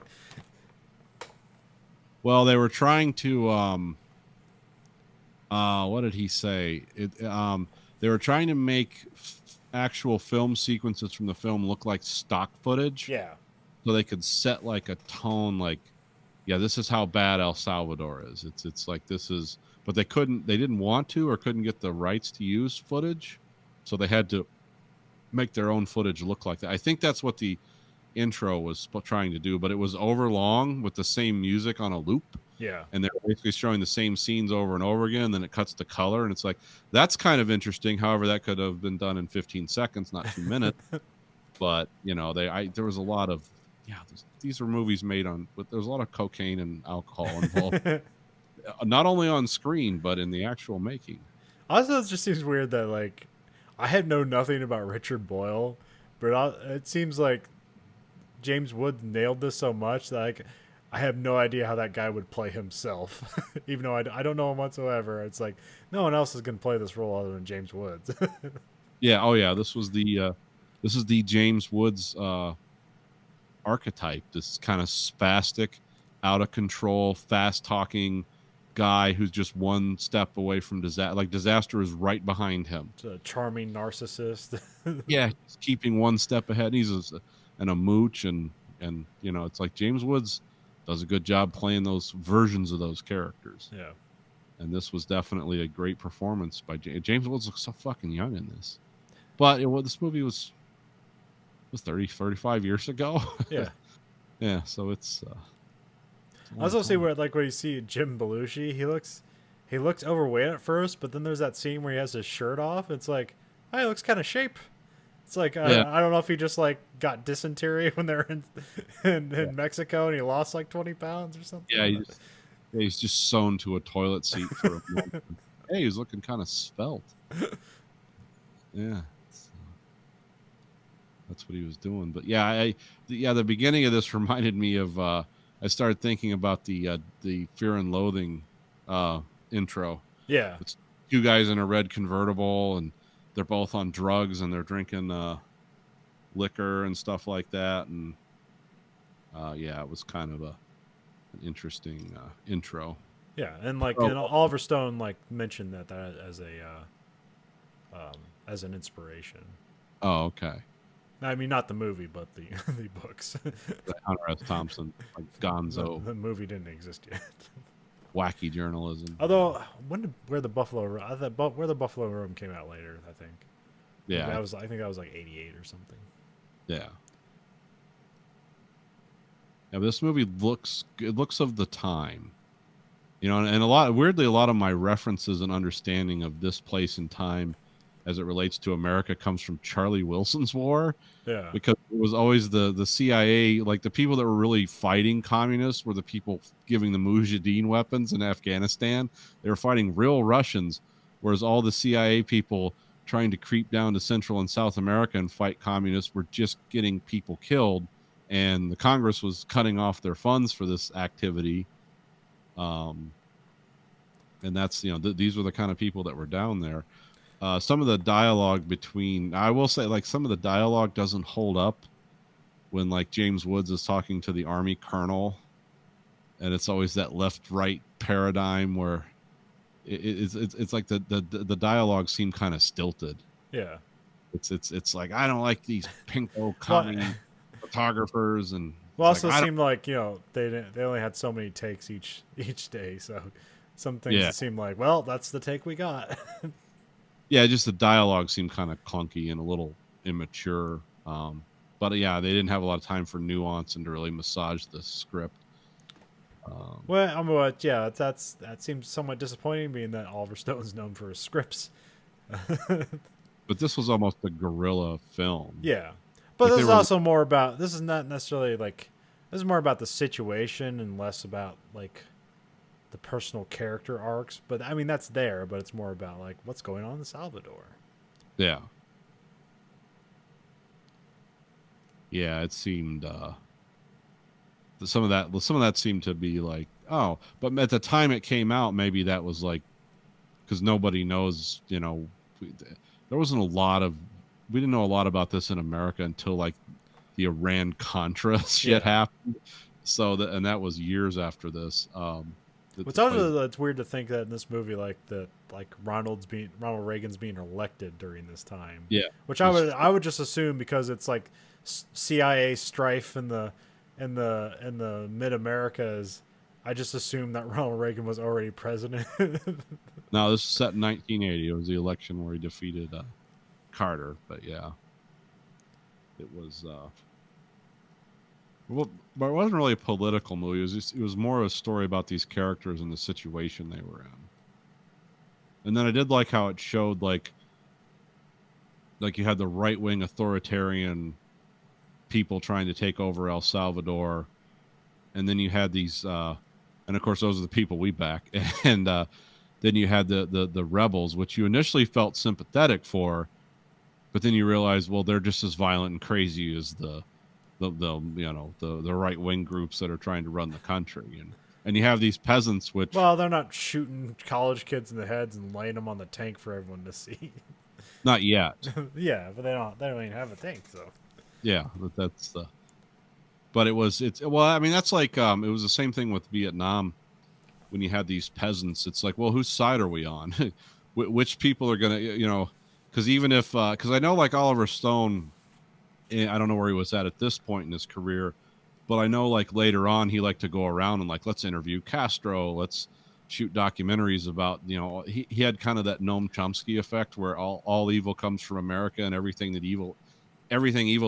Well, they were trying to what did he say? They were trying to make actual film sequences from the film look like stock footage. Yeah. So they could set like a tone like, yeah, this is how bad El Salvador is. It's like this is, but they didn't want to or couldn't get the rights to use footage. So they had to make their own footage look like that. I think that's what the intro was trying to do, but it was overlong with the same music on a loop. Yeah. And they're basically showing the same scenes over and over again. And then it cuts to color. And it's like, that's kind of interesting. However, that could have been done in 15 seconds, not 2 minutes. But, you know, there was a lot of, these were movies made but there was a lot of cocaine and alcohol involved. Not only on screen, but in the actual making. Also, it just seems weird that like I had known nothing about Richard Boyle, but it seems like James Woods nailed this so much that like I have no idea how that guy would play himself. Even though I don't know him whatsoever. It's like no one else is going to play this role other than James Woods. Yeah. Oh, yeah. This is the James Woods archetype. This kind of spastic, out of control, fast talking guy who's just one step away from disaster. Like disaster is right behind him. It's a charming narcissist. Yeah, he's keeping one step ahead. He's a mooch, and you know, it's like James Woods does a good job playing those versions of those characters. Yeah. And this was definitely a great performance by James Woods. Looks so fucking young in this. But this movie was 35 years ago. Yeah. Yeah, so it's. I also see where you see Jim Belushi, he looks overweight at first, but then there's that scene where he has his shirt off. It's like, oh, he looks kind of shape. It's like Yeah. I don't know if he just like got dysentery when they're in Mexico and he lost like 20 pounds or something. Yeah, he's just sewn to a toilet seat for a moment. Hey, he's looking kind of svelte. Yeah, that's what he was doing. But yeah, the beginning of this reminded me of. I started thinking about the Fear and Loathing intro. Yeah. It's two guys in a red convertible, and they're both on drugs, and they're drinking liquor and stuff like that. And yeah, it was kind of an interesting intro. Yeah, and and Oliver Stone mentioned that as an inspiration. Oh, okay. I mean, not the movie, but the the books. The Hunter S. Thompson, like Gonzo, The movie didn't exist yet. wacky journalism. Although, Where the Buffalo Room came out later, I think. Yeah, I think that was like 88 or something. yeah. Yeah, this movie looks of the time, and a lot of my references and understanding of this place and time as it relates to America comes from Charlie Wilson's War. Yeah. Because it was always the CIA, like the people that were really fighting communists were the people giving the Mujahideen weapons in Afghanistan. They were fighting real Russians, whereas all the CIA people trying to creep down to Central and South America and fight communists were just getting people killed. And the Congress was cutting off their funds for this activity. And that's, these were the kind of people that were down there. Some of the dialogue I will say, some of the dialogue doesn't hold up when James Woods is talking to the Army colonel, and it's always that left-right paradigm where it's like the dialogue seemed kind of stilted. Yeah. It's like, I don't like these pinko commie photographers, and also seemed like they only had so many takes each day, so some things seemed like, well, that's the take we got. Yeah, just the dialogue seemed kind of clunky and a little immature. But yeah, they didn't have a lot of time for nuance and to really massage the script. That seems somewhat disappointing, being that Oliver Stone's known for his scripts. But this was almost a guerrilla film. Yeah, but this is also more about. This is not necessarily this is more about the situation and less about the personal character arcs. But I mean, that's there, but it's more about what's going on in Salvador. Yeah. Yeah, it seemed some of that seemed to be but at the time it came out, maybe that was because nobody knows, there wasn't we didn't know a lot about this in America until the Iran Contra shit happened. So that was years after this. It's weird to think that in this movie, Ronald Reagan's being elected during this time. Yeah, which I would just assume, because it's CIA strife in the mid Americas. I just assumed that Ronald Reagan was already president. No, this is set in 1980. It was the election where he defeated Carter. But yeah, it was. But it wasn't really a political movie. It was more of a story about these characters and the situation they were in. And then I did like how it showed you had the right-wing authoritarian people trying to take over El Salvador, and then you had these and of course those are the people we back, and then you had the rebels, which you initially felt sympathetic for, but then you realize, well, they're just as violent and crazy as the right wing groups that are trying to run the country, and you have these peasants, which they're not shooting college kids in the heads and laying them on the tank for everyone to see. Not yet. Yeah, but they don't even have a tank, so yeah, but it was it was the same thing with Vietnam when you had these peasants. It's well, whose side are we on? Which people are gonna because even if because I know Oliver Stone, I don't know where he was at this point in his career, but I know later on he liked to go around and let's interview Castro, let's shoot documentaries about, you know, he had kind of that Noam Chomsky effect where all evil comes from America, and everything evil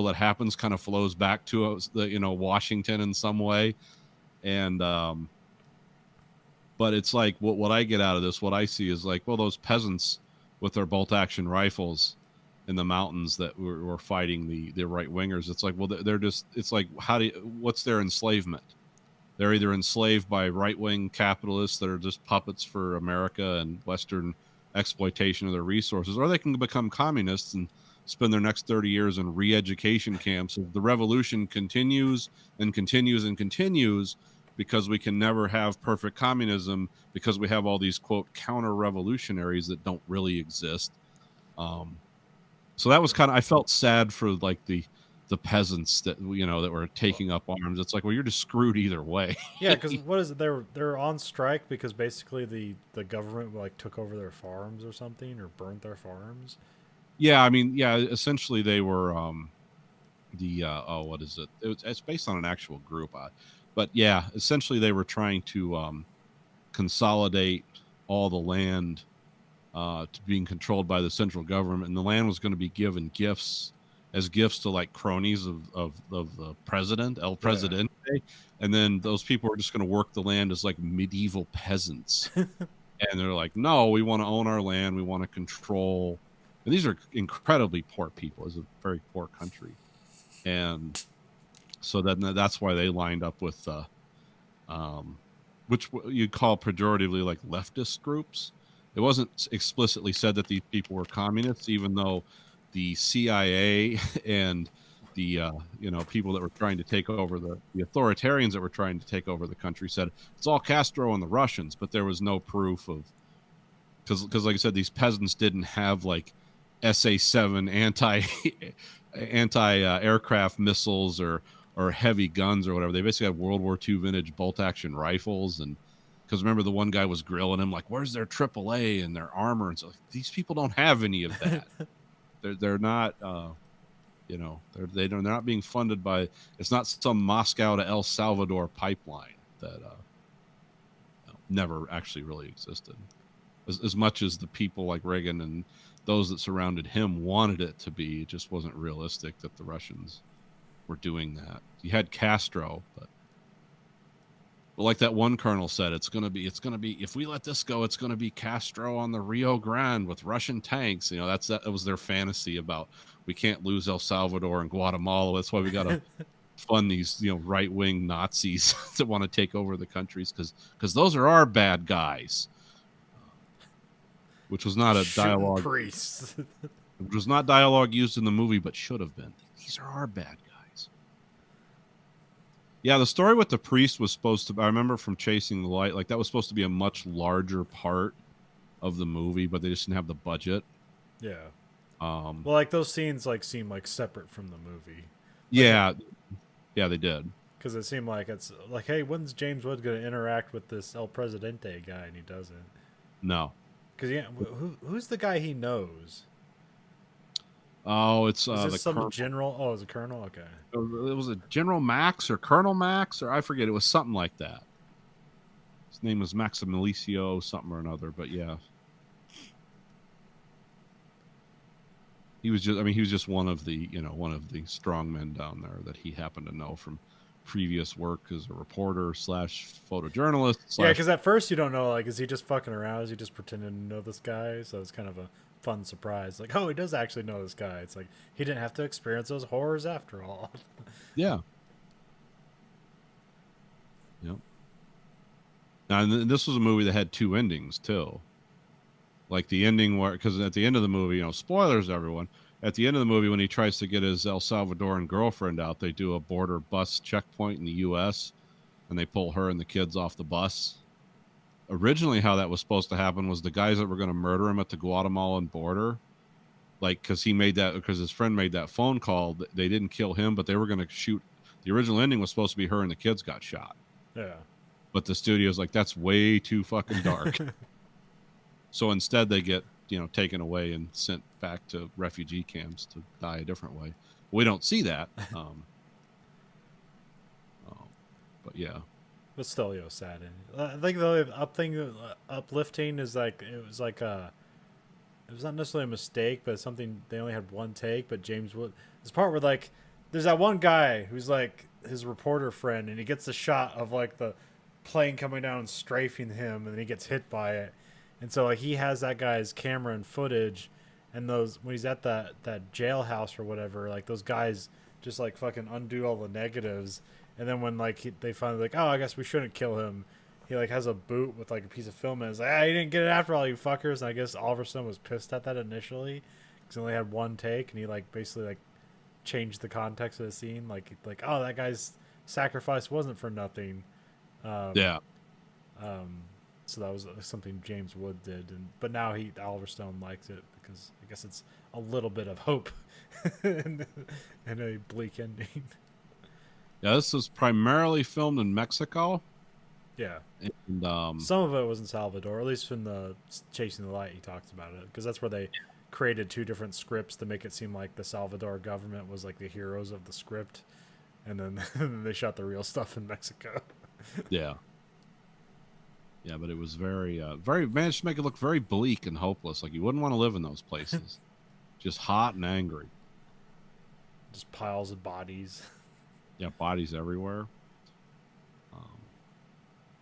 that happens kind of flows back to us, you know, Washington in some way. And but it's like what I get out of this, what I see is like, well, those peasants with their bolt action rifles in the mountains that were fighting the right wingers. It's like, well, they're just, it's like, what's their enslavement? They're either enslaved by right wing capitalists that are just puppets for America and Western exploitation of their resources, or they can become communists and spend their next 30 years in re-education camps. If the revolution continues and continues and continues, because we can never have perfect communism, because we have all these quote counter revolutionaries that don't really exist. So that was kind of, I felt sad for like the peasants that, you know, that were taking up arms. It's like, well, you're just screwed either way. Yeah, because what is it? They're on strike because basically the government like took over their farms or something, or burnt their farms. Yeah, I mean, yeah, essentially they were what is it? It's based on an actual group, but yeah, essentially they were trying to consolidate all the land to being controlled by the central government, and the land was going to be given gifts to like cronies of the president, El Presidente, and then those people were just going to work the land as like medieval peasants. And they're like, no, we want to own our land, we want to control. And these are incredibly poor people. It's a very poor country, and so that's why they lined up with which you'd call pejoratively like leftist groups. It wasn't explicitly said that these people were communists, even though the CIA and the people that were trying to take over the authoritarians that were trying to take over the country said it's all Castro and the Russians, but there was no proof of, because like I said, these peasants didn't have like SA-7 anti aircraft missiles or heavy guns or whatever. They basically had World War II vintage bolt action rifles. And because remember, the one guy was grilling him like, where's their AAA and their armor? And so these people don't have any of that. They're not, they're not being funded by, it's not some Moscow to El Salvador pipeline that never actually really existed. As much as the people like Reagan and those that surrounded him wanted it to be, it just wasn't realistic that the Russians were doing that. You had Castro, but like that one colonel said, it's gonna be if we let this go, it's gonna be Castro on the Rio Grande with Russian tanks. You know, that was their fantasy about, we can't lose El Salvador and Guatemala. That's why we gotta fund these, right wing Nazis that want to take over the countries, because those are our bad guys. Which was not a dialogue. Priests. It was not dialogue used in the movie, but should have been. These are our bad guys. Yeah, the story with the priest was supposed to, I remember from Chasing the Light, like that was supposed to be a much larger part of the movie, but they just didn't have the budget. Yeah. Well, like those scenes like seem like separate from the movie. Yeah. Yeah, they did. Because it seemed like it's like, hey, when's James Woods going to interact with this El Presidente guy? And he doesn't. No. Because who's the guy he knows? Oh, it's Is the some colonel. general? Oh, it's a colonel. Okay. It was a General Max or Colonel Max, or I forget. It was something like that. His name was Maximilicio something or another. But yeah, he was just one of the strong men down there that he happened to know from previous work as a reporter / photojournalist. Yeah, because at first you don't know, like, is he just fucking around? Is he just pretending to know this guy? So it's kind of a fun surprise. Like, oh, he does actually know this guy. It's like he didn't have to experience those horrors after all. Yeah. Yep. Now, and this was a movie that had two endings too. Like the ending where, because at the end of the movie, spoilers, everyone. At the end of the movie, when he tries to get his El Salvadoran girlfriend out, they do a border bus checkpoint in the U.S., and they pull her and the kids off the bus. Originally, how that was supposed to happen was the guys that were going to murder him at the Guatemalan border, like, because his friend made that phone call, they didn't kill him, but they were going to shoot. The original ending was supposed to be her and the kids got shot. Yeah. But the studio's like, that's way too fucking dark. So instead, they get taken away and sent back to refugee camps to die a different way. We don't see that. But yeah. But still, sad. And I think the only uplifting is like it was like it was not necessarily a mistake, but something they only had one take. But James Wood, this part where like there's that one guy who's like his reporter friend, and he gets the shot of like the plane coming down and strafing him, and then he gets hit by it, and so like he has that guy's camera and footage, and those when he's at that jailhouse or whatever, like those guys just like fucking undo all the negatives. And then when like they finally like, oh, I guess we shouldn't kill him. He like has a boot with like a piece of film, and it's like, ah, you didn't get it after all, you fuckers. And I guess Oliver Stone was pissed at that initially because he only had one take, and he like basically like changed the context of the scene, like oh, that guy's sacrifice wasn't for nothing. Yeah. So that was something James Wood did, but now Oliver Stone likes it because I guess it's a little bit of hope and a bleak ending. Yeah, this was primarily filmed in Mexico. Yeah. And some of it was in Salvador, at least in the Chasing the Light he talks about it, because that's where they created two different scripts to make it seem like the Salvador government was like the heroes of the script, and then they shot the real stuff in Mexico. yeah. Yeah, but it was very managed to make it look very bleak and hopeless. Like you wouldn't want to live in those places. Just hot and angry. Just piles of bodies. Yeah, bodies everywhere.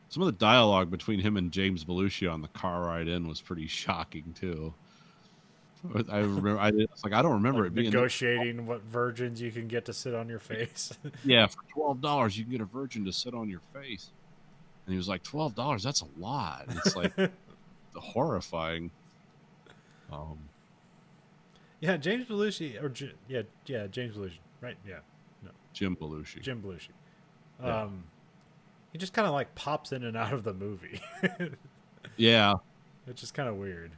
Some of the dialogue between him and James Belushi on the car ride in was pretty shocking too. I remember. It's like I don't remember like it being negotiating what virgins you can get to sit on your face. Yeah, for $12 you can get a virgin to sit on your face, and he was like, $12? That's a lot. It's like horrifying. Yeah, James Belushi, or James Belushi, right? Yeah, no, Jim Belushi. Jim Belushi. Yeah. He just kind of like pops in and out of the movie. Yeah. It's just kind of weird,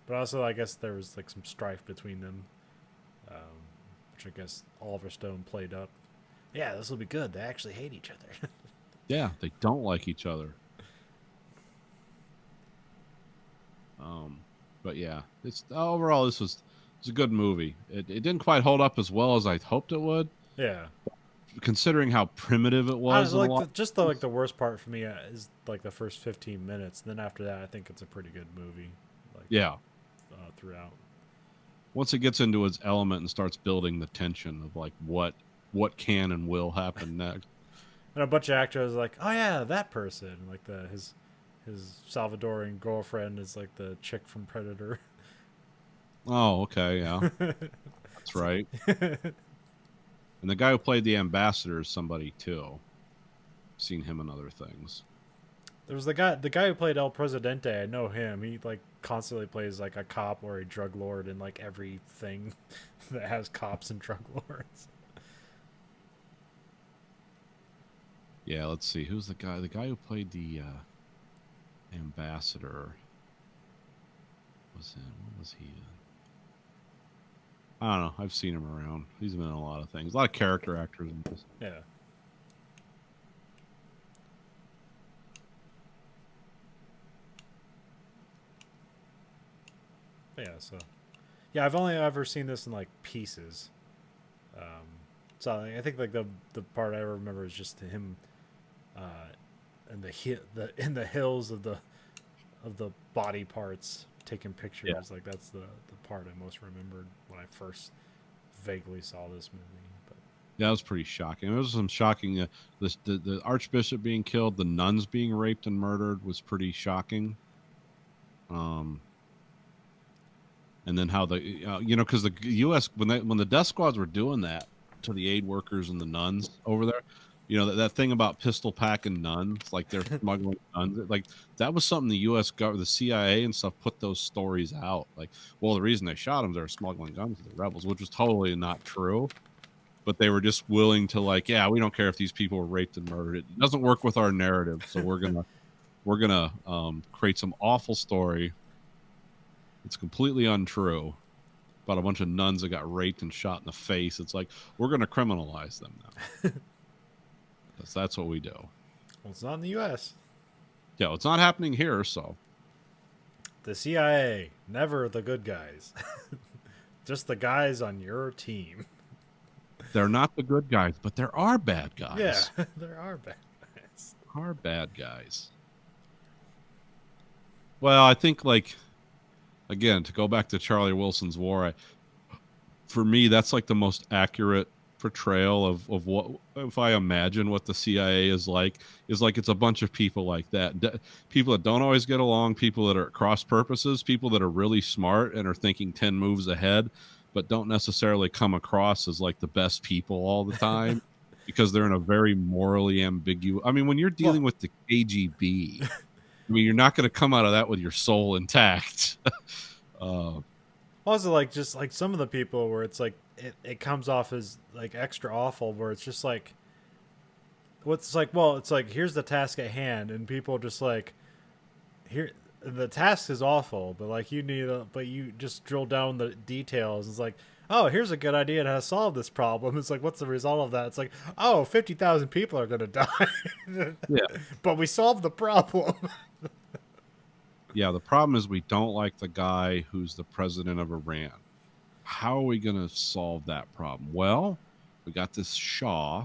but also I guess there was like some strife between them, which I guess Oliver Stone played up. Yeah, this will be good. They actually hate each other. Yeah, they don't like each other. But yeah, it's overall this was a good movie. It didn't quite hold up as well as I hoped it would. Yeah. Considering how primitive it was. Like the worst part for me is like the first 15 minutes. And then after that, I think it's a pretty good movie. Like, yeah. Throughout. Once it gets into its element and starts building the tension of like what can and will happen next. And a bunch of actors are like, oh yeah, that person. Like his Salvadorian girlfriend is like the chick from Predator. Oh, okay, yeah. That's right. And the guy who played the ambassador is somebody too. Seen him in other things. There was the guy who played El Presidente. I know him. He like constantly plays like a cop or a drug lord in like everything that has cops and drug lords. Yeah, let's see. Who's the guy? The guy who played the ambassador. What was he in? I don't know. I've seen him around. He's been in a lot of things. A lot of character actors in this. Yeah. But yeah, so yeah, I've only ever seen this in like pieces. So I think like the part I remember is just him in the hills of the body parts taking pictures. Yeah. Like that's the part I most remembered when I first vaguely saw this movie. But Yeah, it was pretty shocking. There was some shocking. The archbishop being killed, the nuns being raped and murdered was pretty shocking. And then how because the U.S. when the death squads were doing that to the aid workers and the nuns over there, that thing about pistol packing nuns, like they're smuggling guns, like that was something the U.S. government, the CIA and stuff put those stories out. Like, well, the reason they shot them, they're smuggling guns to the rebels, which was totally not true. But they were just willing to we don't care if these people were raped and murdered. It doesn't work with our narrative, so we're gonna create some awful story. It's completely untrue about a bunch of nuns that got raped and shot in the face. It's like we're gonna criminalize them now. That's what we do. Well, it's not in the U.S. Yeah, it's not happening here. So the CIA, never the good guys, just the guys on your team. They're not the good guys, but there are bad guys. Yeah, there are bad guys. are bad guys. Well, I think, like, again, to go back to Charlie Wilson's War, for me, that's like the most accurate portrayal of what, if I imagine what the CIA is like it's a bunch of people like that. People that don't always get along, people that are at cross purposes, people that are really smart and are thinking 10 moves ahead, but don't necessarily come across as like the best people all the time because they're in a very morally ambiguous. I mean, when you're dealing with the KGB, I mean, you're not going to come out of that with your soul intact. Also, like, just like some of the people where it's like it comes off as like extra awful, where it's just like, what's like, well, it's like, here's the task at hand, and people just like, here, the task is awful, but like but you just drill down the details. It's like, oh, here's a good idea to how to solve this problem. It's like, what's the result of that? It's like, oh, 50,000 people are gonna die. Yeah, but we solved the problem. yeah. The problem is we don't like the guy who's the president of Iran. How are we going to solve that problem? Well, we got this Shah,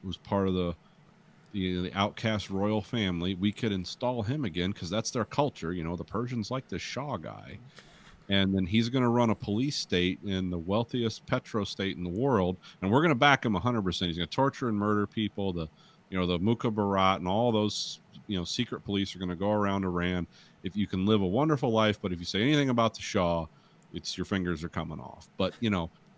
who's part of the outcast royal family. We could install him again because that's their culture. You know, the Persians like this Shah guy. And then he's going to run a police state in the wealthiest petro state in the world. And we're going to back him 100%. He's going to torture and murder people. The Mukhabarat and all those, secret police are going to go around Iran. If you can live a wonderful life, but if you say anything about the Shah, your fingers are coming off. But,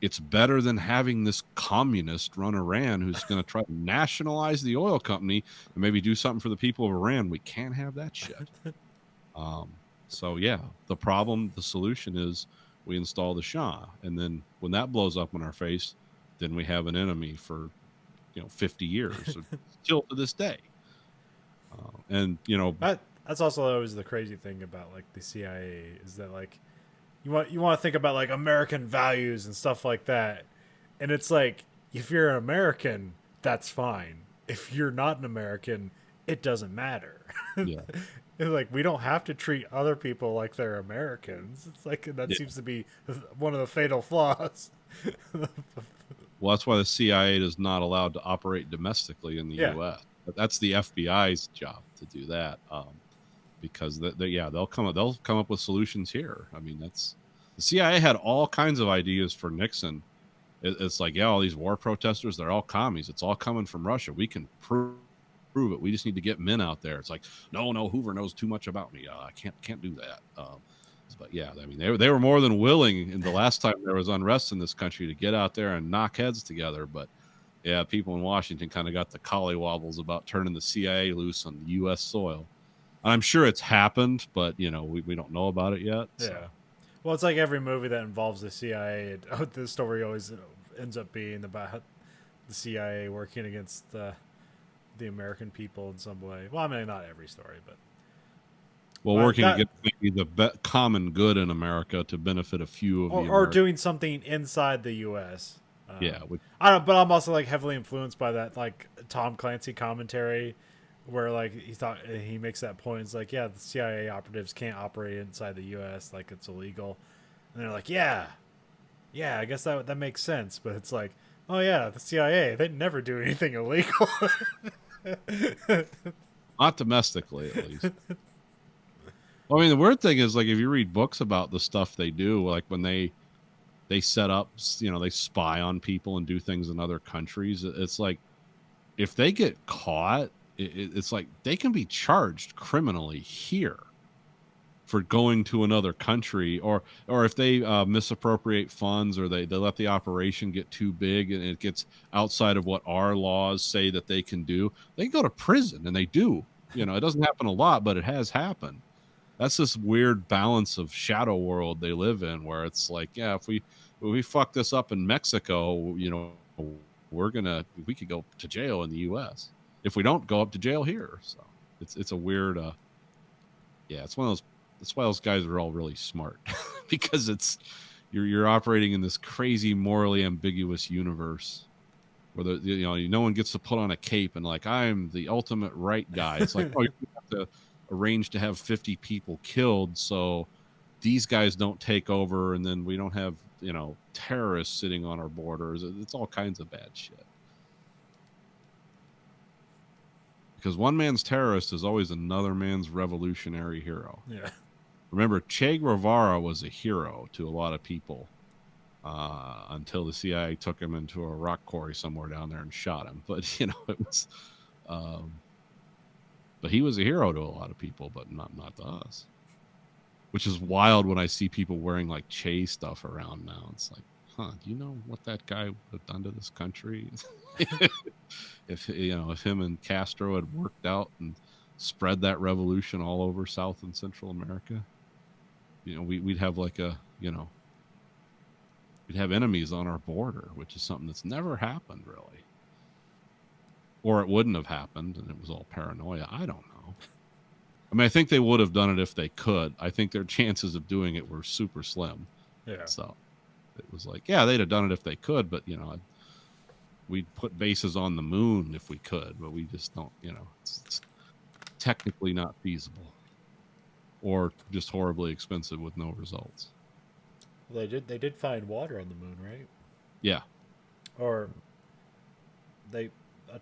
it's better than having this communist run Iran who's going to try to nationalize the oil company and maybe do something for the people of Iran. We can't have that shit. So, yeah, the solution is we install the Shah. And then when that blows up in our face, then we have an enemy for, 50 years, still to this day. That's also always the crazy thing about like the CIA is that like you want to think about like American values and stuff like that, and it's like if you're an American, that's fine. If you're not an American, it doesn't matter. Yeah. It's like we don't have to treat other people like they're Americans. It's like that seems to be one of the fatal flaws. Well, that's why the CIA is not allowed to operate domestically in the U.S. But that's the FBI's job to do that, because they'll come up with solutions here. I mean, the CIA had all kinds of ideas for Nixon. It's like, all these war protesters, they're all commies. It's all coming from Russia. We can prove it. We just need to get men out there. It's like, no, Hoover knows too much about me. I can't do that. But yeah, I mean, they were more than willing in the last time there was unrest in this country to get out there and knock heads together. But yeah, people in Washington kind of got the collywobbles about turning the CIA loose on the U.S. soil. And I'm sure it's happened, but we don't know about it yet. Yeah. So. Well, it's like every movie that involves the CIA. The story always ends up being about the CIA working against the American people in some way. Well, I mean, not every story, but. Well, working against maybe the common good in America to benefit a few of or doing something inside the U.S. Yeah, I don't. But I'm also like heavily influenced by that like Tom Clancy commentary, where like he makes that point. It's like, yeah, the CIA operatives can't operate inside the U.S. like it's illegal, and they're like, yeah, I guess that makes sense. But it's like, oh yeah, the CIA, they never do anything illegal. Not domestically, at least. Well, I mean, the weird thing is, like, if you read books about the stuff they do, like when they set up, they spy on people and do things in other countries. It's like, if they get caught, it's like they can be charged criminally here for going to another country, or if they misappropriate funds, or they let the operation get too big and it gets outside of what our laws say that they can do, they can go to prison, and they do. It doesn't happen a lot, but it has happened. That's this weird balance of shadow world they live in, where it's like, yeah, if we fuck this up in Mexico, we could go to jail in the U.S. if we don't go up to jail here. So it's a weird, it's one of those. That's why those guys are all really smart, because you're operating in this crazy morally ambiguous universe where no one gets to put on a cape and like, I'm the ultimate right guy. It's like, oh, you have to arrange to have 50 people killed so these guys don't take over, and then we don't have terrorists sitting on our borders. It's all kinds of bad shit. Because one man's terrorist is always another man's revolutionary hero. Yeah. Remember, Che Guevara was a hero to a lot of people until the CIA took him into a rock quarry somewhere down there and shot him. But, you know, it was... but he was a hero to a lot of people, but not to us. Which is wild when I see people wearing like Che stuff around now. It's like, huh, do you know what that guy would have done to this country? If him and Castro had worked out and spread that revolution all over South and Central America, we'd have like we'd have enemies on our border, which is something that's never happened really. Or it wouldn't have happened and it was all paranoia. I don't know. I mean, I think they would have done it if they could. I think their chances of doing it were super slim. Yeah. So it was like, yeah, they'd have done it if they could, but we'd put bases on the moon if we could, but we just don't, it's technically not feasible or just horribly expensive with no results. Well, they did find water on the moon, right? Yeah. Or a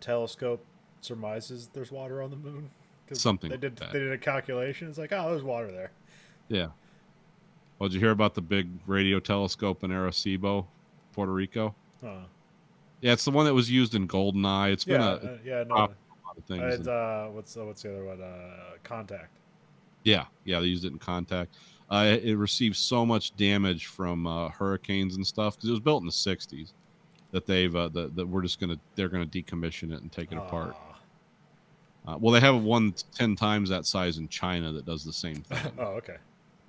telescope surmises there's water on the moon. Something they did like that. They did a calculation. It's like, oh, there's water there. Yeah. Well, did you hear about the big radio telescope in Arecibo, Puerto Rico? Yeah, it's the one that was used in GoldenEye. It's been a lot of things. It's, what's the other one? Contact. Yeah, they used it in Contact. It received so much damage from hurricanes and stuff because it was built in the '60s that they're gonna decommission it and take it apart. Well, they have one 10 times that size in China that does the same thing. Oh, okay.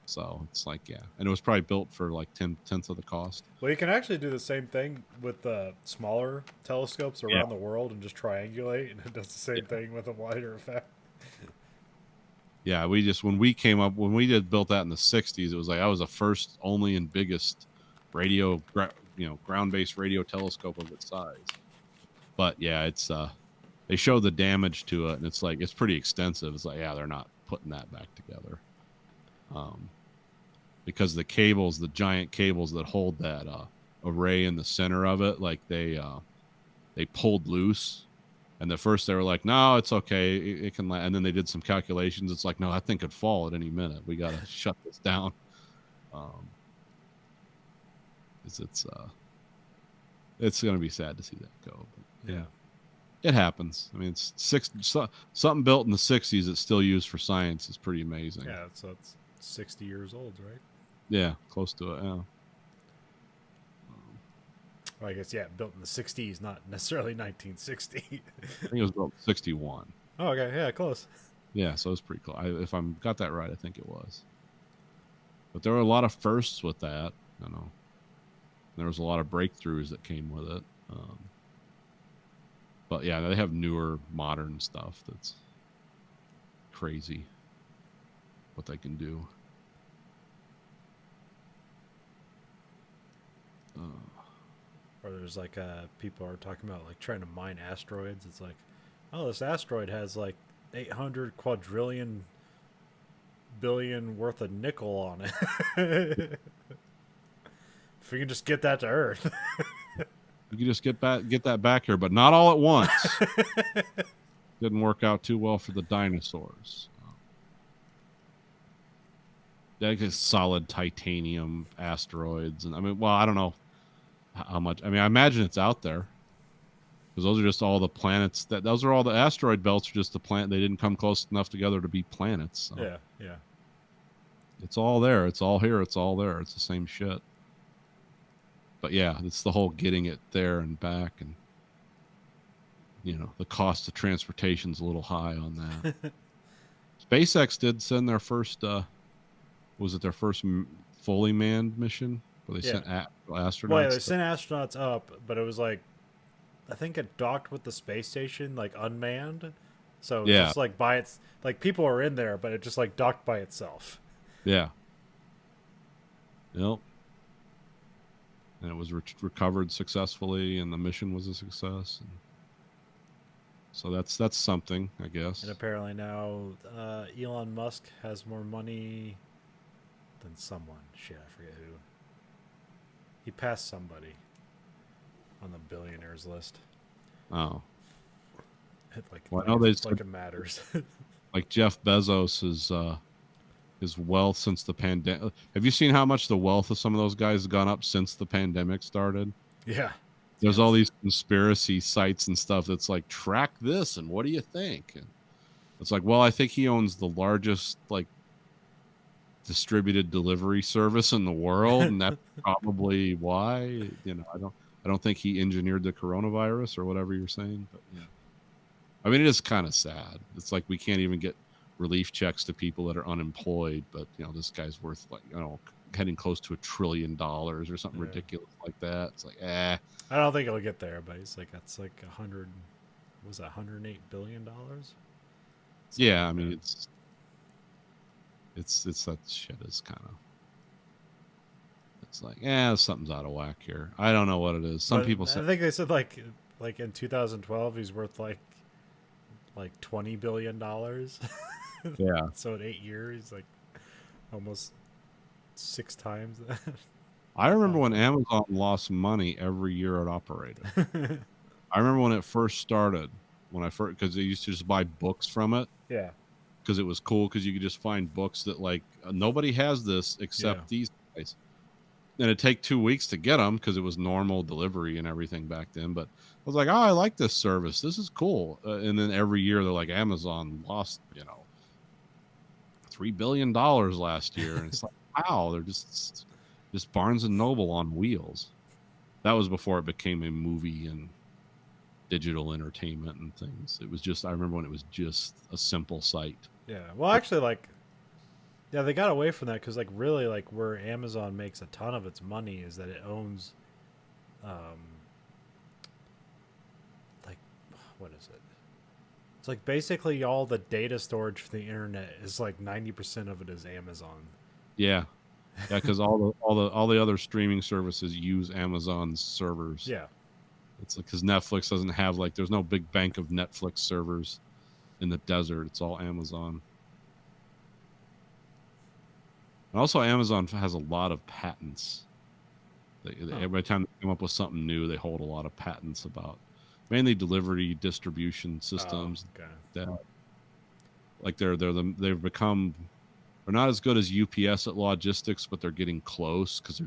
So it's like, yeah. And it was probably built for like 10/10 of the cost. Well, you can actually do the same thing with the smaller telescopes around the world and just triangulate, and it does the same thing with a wider effect. Yeah, when we built that in the '60s, it was like I was the first, only, and biggest ground-based radio telescope of its size. But yeah, it's they show the damage to it, and it's like it's pretty extensive. It's like, yeah, they're not putting that back together, because the cables, the giant cables that hold that array in the center of it, like they pulled loose. And at first they were like, no, it's okay. It can, and then they did some calculations. It's like, no, that thing could fall at any minute. We got to shut this down. It's going to be sad to see that go. But yeah, it happens. I mean, it's something built in the '60s that's still used for science is pretty amazing. Yeah, so it's 60 years old, right? Yeah, close to it. Yeah. Well, I guess, yeah, built in the 60s, not necessarily 1960. I think it was built in '61. Oh, okay. Yeah, close. Yeah, so it's pretty close. If I got that right, I think it was. But there were a lot of firsts with that, There was a lot of breakthroughs that came with it. But yeah, they have newer, modern stuff that's crazy what they can do. Or there's like people are talking about like trying to mine asteroids. It's like, oh, this asteroid has like 800 quadrillion billion worth of nickel on it. If we can just get that to Earth. You can just get that back here, but not all at once. Didn't work out too well for the dinosaurs. Yeah, it's solid titanium asteroids, and I don't know how much. I mean, I imagine it's out there because those are just all the planets. Those are all the asteroid belts. Are just the planet. They didn't come close enough together to be planets. So. Yeah. It's all there. It's all here. It's all there. It's the same shit. But yeah, it's the whole getting it there and back, and the cost of transportation's a little high on that. SpaceX did send their first. Was it their first fully manned mission where they sent astronauts? Well, yeah, they sent astronauts up, but it was like, I think it docked with the space station, like unmanned. So it's just like like people are in there, but it just like docked by itself. Yeah. Yep. And it was recovered successfully, and the mission was a success. And so that's something, I guess. And apparently now Elon Musk has more money than someone. Shit, I forget who. He passed somebody on the billionaires list. Oh. Well, I know they like said, it matters. like Jeff Bezos his wealth since the pandemic. Have you seen how much the wealth of some of those guys has gone up since the pandemic started? Yeah. There's all these conspiracy sites and stuff that's like, track this and what do you think? And it's like, well, I think he owns the largest like distributed delivery service in the world, and that's probably why. I don't think he engineered the coronavirus or whatever you're saying. But yeah, I mean, it is kind of sad. It's like we can't even get relief checks to people that are unemployed, but this guy's worth like heading close to $1 trillion or something ridiculous like that. It's like, I don't think it'll get there, but it's like that's like $108 billion. Yeah, I mean it's that shit is kind of. It's like, something's out of whack here. I don't know what it is. Some people say. I think they said like in 2012 he's worth like $20 billion. Yeah. So in 8 years, he's like almost 6 times that. I remember when Amazon lost money every year it operated. I remember when it first started, because they used to just buy books from it. Yeah. Because it was cool, because you could just find books that like nobody has this except these guys. And it'd take 2 weeks to get them because it was normal delivery and everything back then. But I was like, oh, I like this service. This is cool. And then every year they're like, Amazon lost, $3 billion last year. And it's like, wow, they're just Barnes and Noble on wheels. That was before it became a movie and digital entertainment and things. It was just, I remember when it was just a simple site. Yeah. Well, actually, they got away from that because, really, where Amazon makes a ton of its money is that it owns, what is it? It's like basically all the data storage for the internet is like 90% of it is Amazon. Yeah, because all the other streaming services use Amazon's servers. Yeah. It's because Netflix doesn't have there's no big bank of Netflix servers in the desert. It's all Amazon. And also, Amazon has a lot of patents. Every time they come up with something new, they hold a lot of patents about mainly delivery distribution systems. That they've become. They're not as good as UPS at logistics, but they're getting close because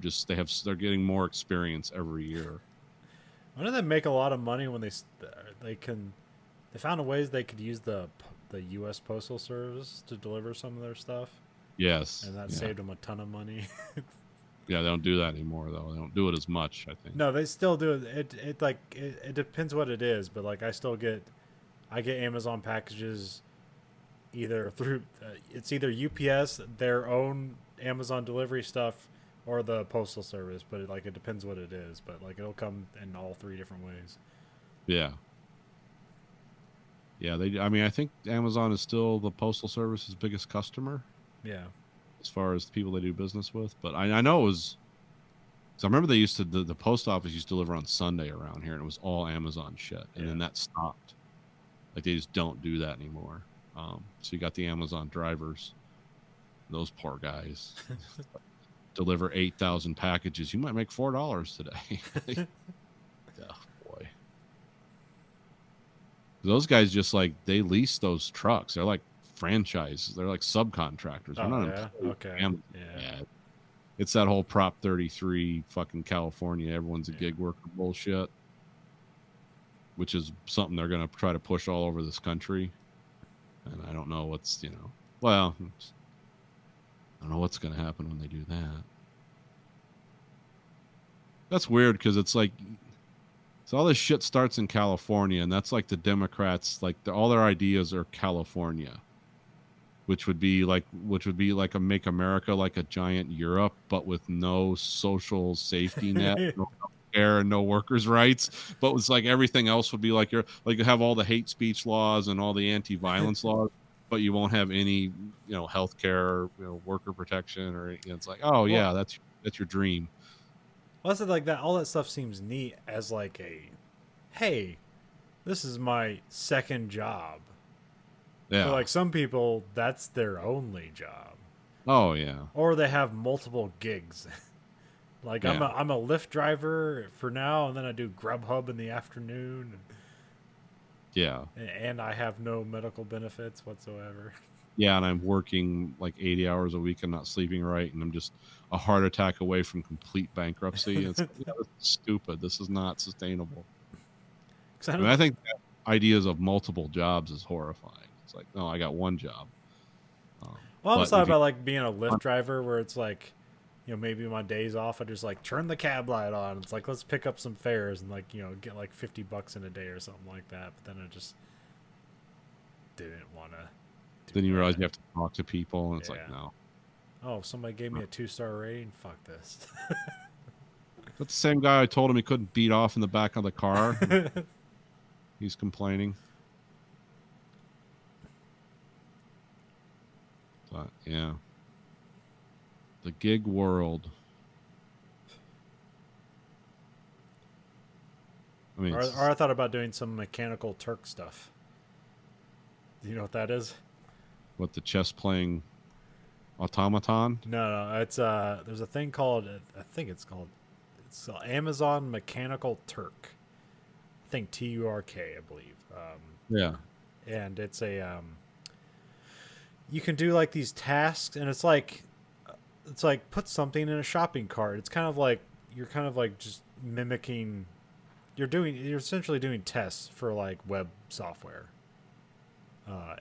they're getting more experience every year. Why do they make a lot of money when they found ways they could use the U.S. Postal Service to deliver some of their stuff? Yes. And that saved them a ton of money. Yeah, they don't do that anymore, though. They don't do it as much, I think. No, they still do it. It depends what it is, but I get Amazon packages either through it's either UPS, their own Amazon delivery stuff, or the Postal Service, but it depends what it is. But it'll come in all 3 different ways. Yeah. Yeah, I think Amazon is still the Postal Service's biggest customer. Yeah. As far as the people they do business with. But I know it was... So I remember they used to... The post office used to deliver on Sunday around here, and it was all Amazon shit. And then that stopped. They just don't do that anymore. So you got the Amazon drivers. Those poor guys. Deliver 8,000 packages. You might make $4 today. Oh, boy. Those guys just they lease those trucks. They're like franchise. They're like subcontractors. They're not employed. Okay. Yeah. It's that whole Prop 33 fucking California. Everyone's a gig worker bullshit, which is something they're going to try to push all over this country. And I don't know what's, well, I don't know what's going to happen when they do that. That's weird because it's so all this shit starts in California, and that's the Democrats, all their ideas are California, which would be like a Make America like a giant Europe, but with no social safety net, no care, and no workers' rights. But it's everything else would be you have all the hate speech laws and all the anti-violence laws, but you won't have any, healthcare, worker protection, or it's that's your dream. Well, it's that. All that stuff seems neat as hey, this is my second job. Yeah. But some people, that's their only job. Oh yeah. Or they have multiple gigs. I'm a Lyft driver for now, and then I do Grubhub in the afternoon. Yeah. and I have no medical benefits whatsoever. Yeah, and I'm working like 80 hours a week and not sleeping right, and I'm just a heart attack away from complete bankruptcy. It's this is stupid. This is not sustainable. 'Cause I I don't mean, I think ideas of multiple jobs is horrifying. It's like, no, I got one job. Well, I always but thought if you- about like being a Lyft driver, where it's like, maybe my days off, I just like turn the cab light on. It's like, let's pick up some fares and like get like $50 in a day or something like that. But then I just didn't want to. Then you realize you have to talk to people, and it's like, Yeah. no. Oh, somebody gave me a 2-star rating. Fuck this. That's the same guy I told him he couldn't beat off in the back of the car. He's complaining. But yeah, the gig world. I mean, or it's- I thought about doing some Mechanical Turk stuff. Do you know what that is? what, the chess playing automaton? No, it's there's a thing called, I think it's Amazon Mechanical Turk. I think Turk, I believe. Yeah. And it's you can do like these tasks, and it's like put something in a shopping cart. It's kind of like you're kind of like just mimicking. You're essentially doing tests for like web software.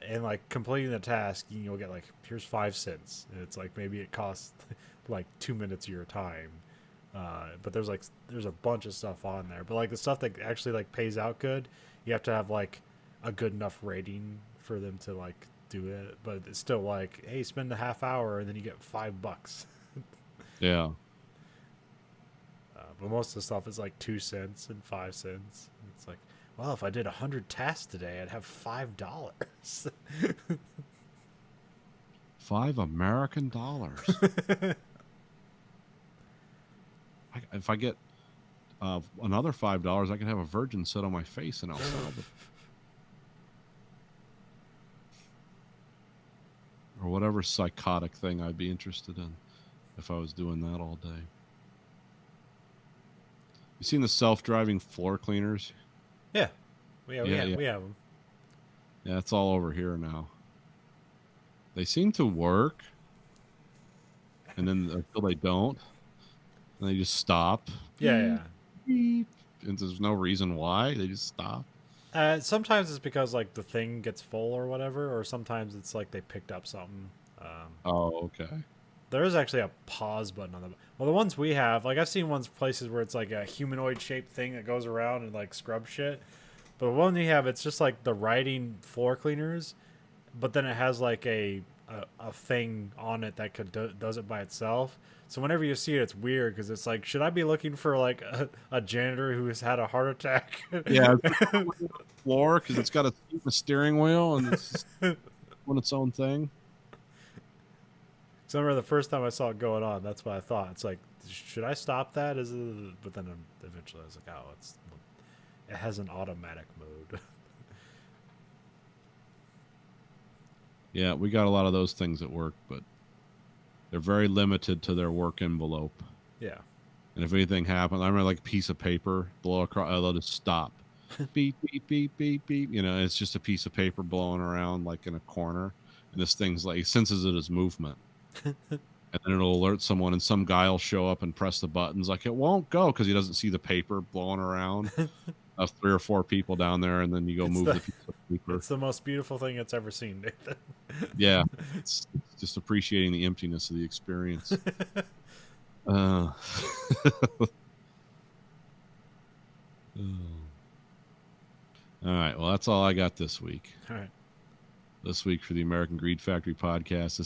And like completing the task, you'll get like, here's 5 cents. And it's like, maybe it costs like 2 minutes of your time. But there's a bunch of stuff on there. But like the stuff that actually like pays out good, you have to have like a good enough rating for them to like do it. But it's still like, hey, spend a half hour and then you get $5. Yeah. But most of the stuff is like 2 cents and 5 cents. It's like, well, if I did 100 tasks today, I'd have $5. $5 American. If I get another $5, I can have a virgin sit on my face in El Salvador. Or whatever psychotic thing I'd be interested in if I was doing that all day. You seen the self-driving floor cleaners? Yeah. We have Yeah. them. Yeah, it's all over here now. They seem to work, and then until they don't, and they just stop. Yeah. Beep. And there's no reason why. They just stop. Sometimes it's because like the thing gets full or whatever, or sometimes it's like they picked up something. Oh, okay. There is actually a pause button on them. Well, the ones we have, like I've seen places where it's like a humanoid shaped thing that goes around and like scrub shit. But the one we have, it's just like the riding floor cleaners, but then it has like a thing on it that does it by itself. So whenever you see it, it's weird because it's like, should I be looking for like a janitor who has had a heart attack? Yeah, floor because it's got a steering wheel and it's doing its own thing. So I remember the first time I saw it going on, that's what I thought. It's like, should I stop that? But then eventually I was like, oh, it has an automatic mode. Yeah, we got a lot of those things at work, but they're very limited to their work envelope. Yeah. And if anything happens, I remember like a piece of paper blow across, they'll just stop. Beep, beep, beep, beep, beep. You know, it's just a piece of paper blowing around like in a corner. And this thing's like, it senses it as movement. And then it'll alert someone, and some guy will show up and press the buttons. Like, it won't go because he doesn't see the paper blowing around. 3 or 4 people down there, and then you go move the piece of paper. It's the most beautiful thing it's ever seen, Nathan. Yeah, it's just appreciating the emptiness of the experience. All right, well, that's all I got this week. All right. This week for the American Greed Factory podcast. This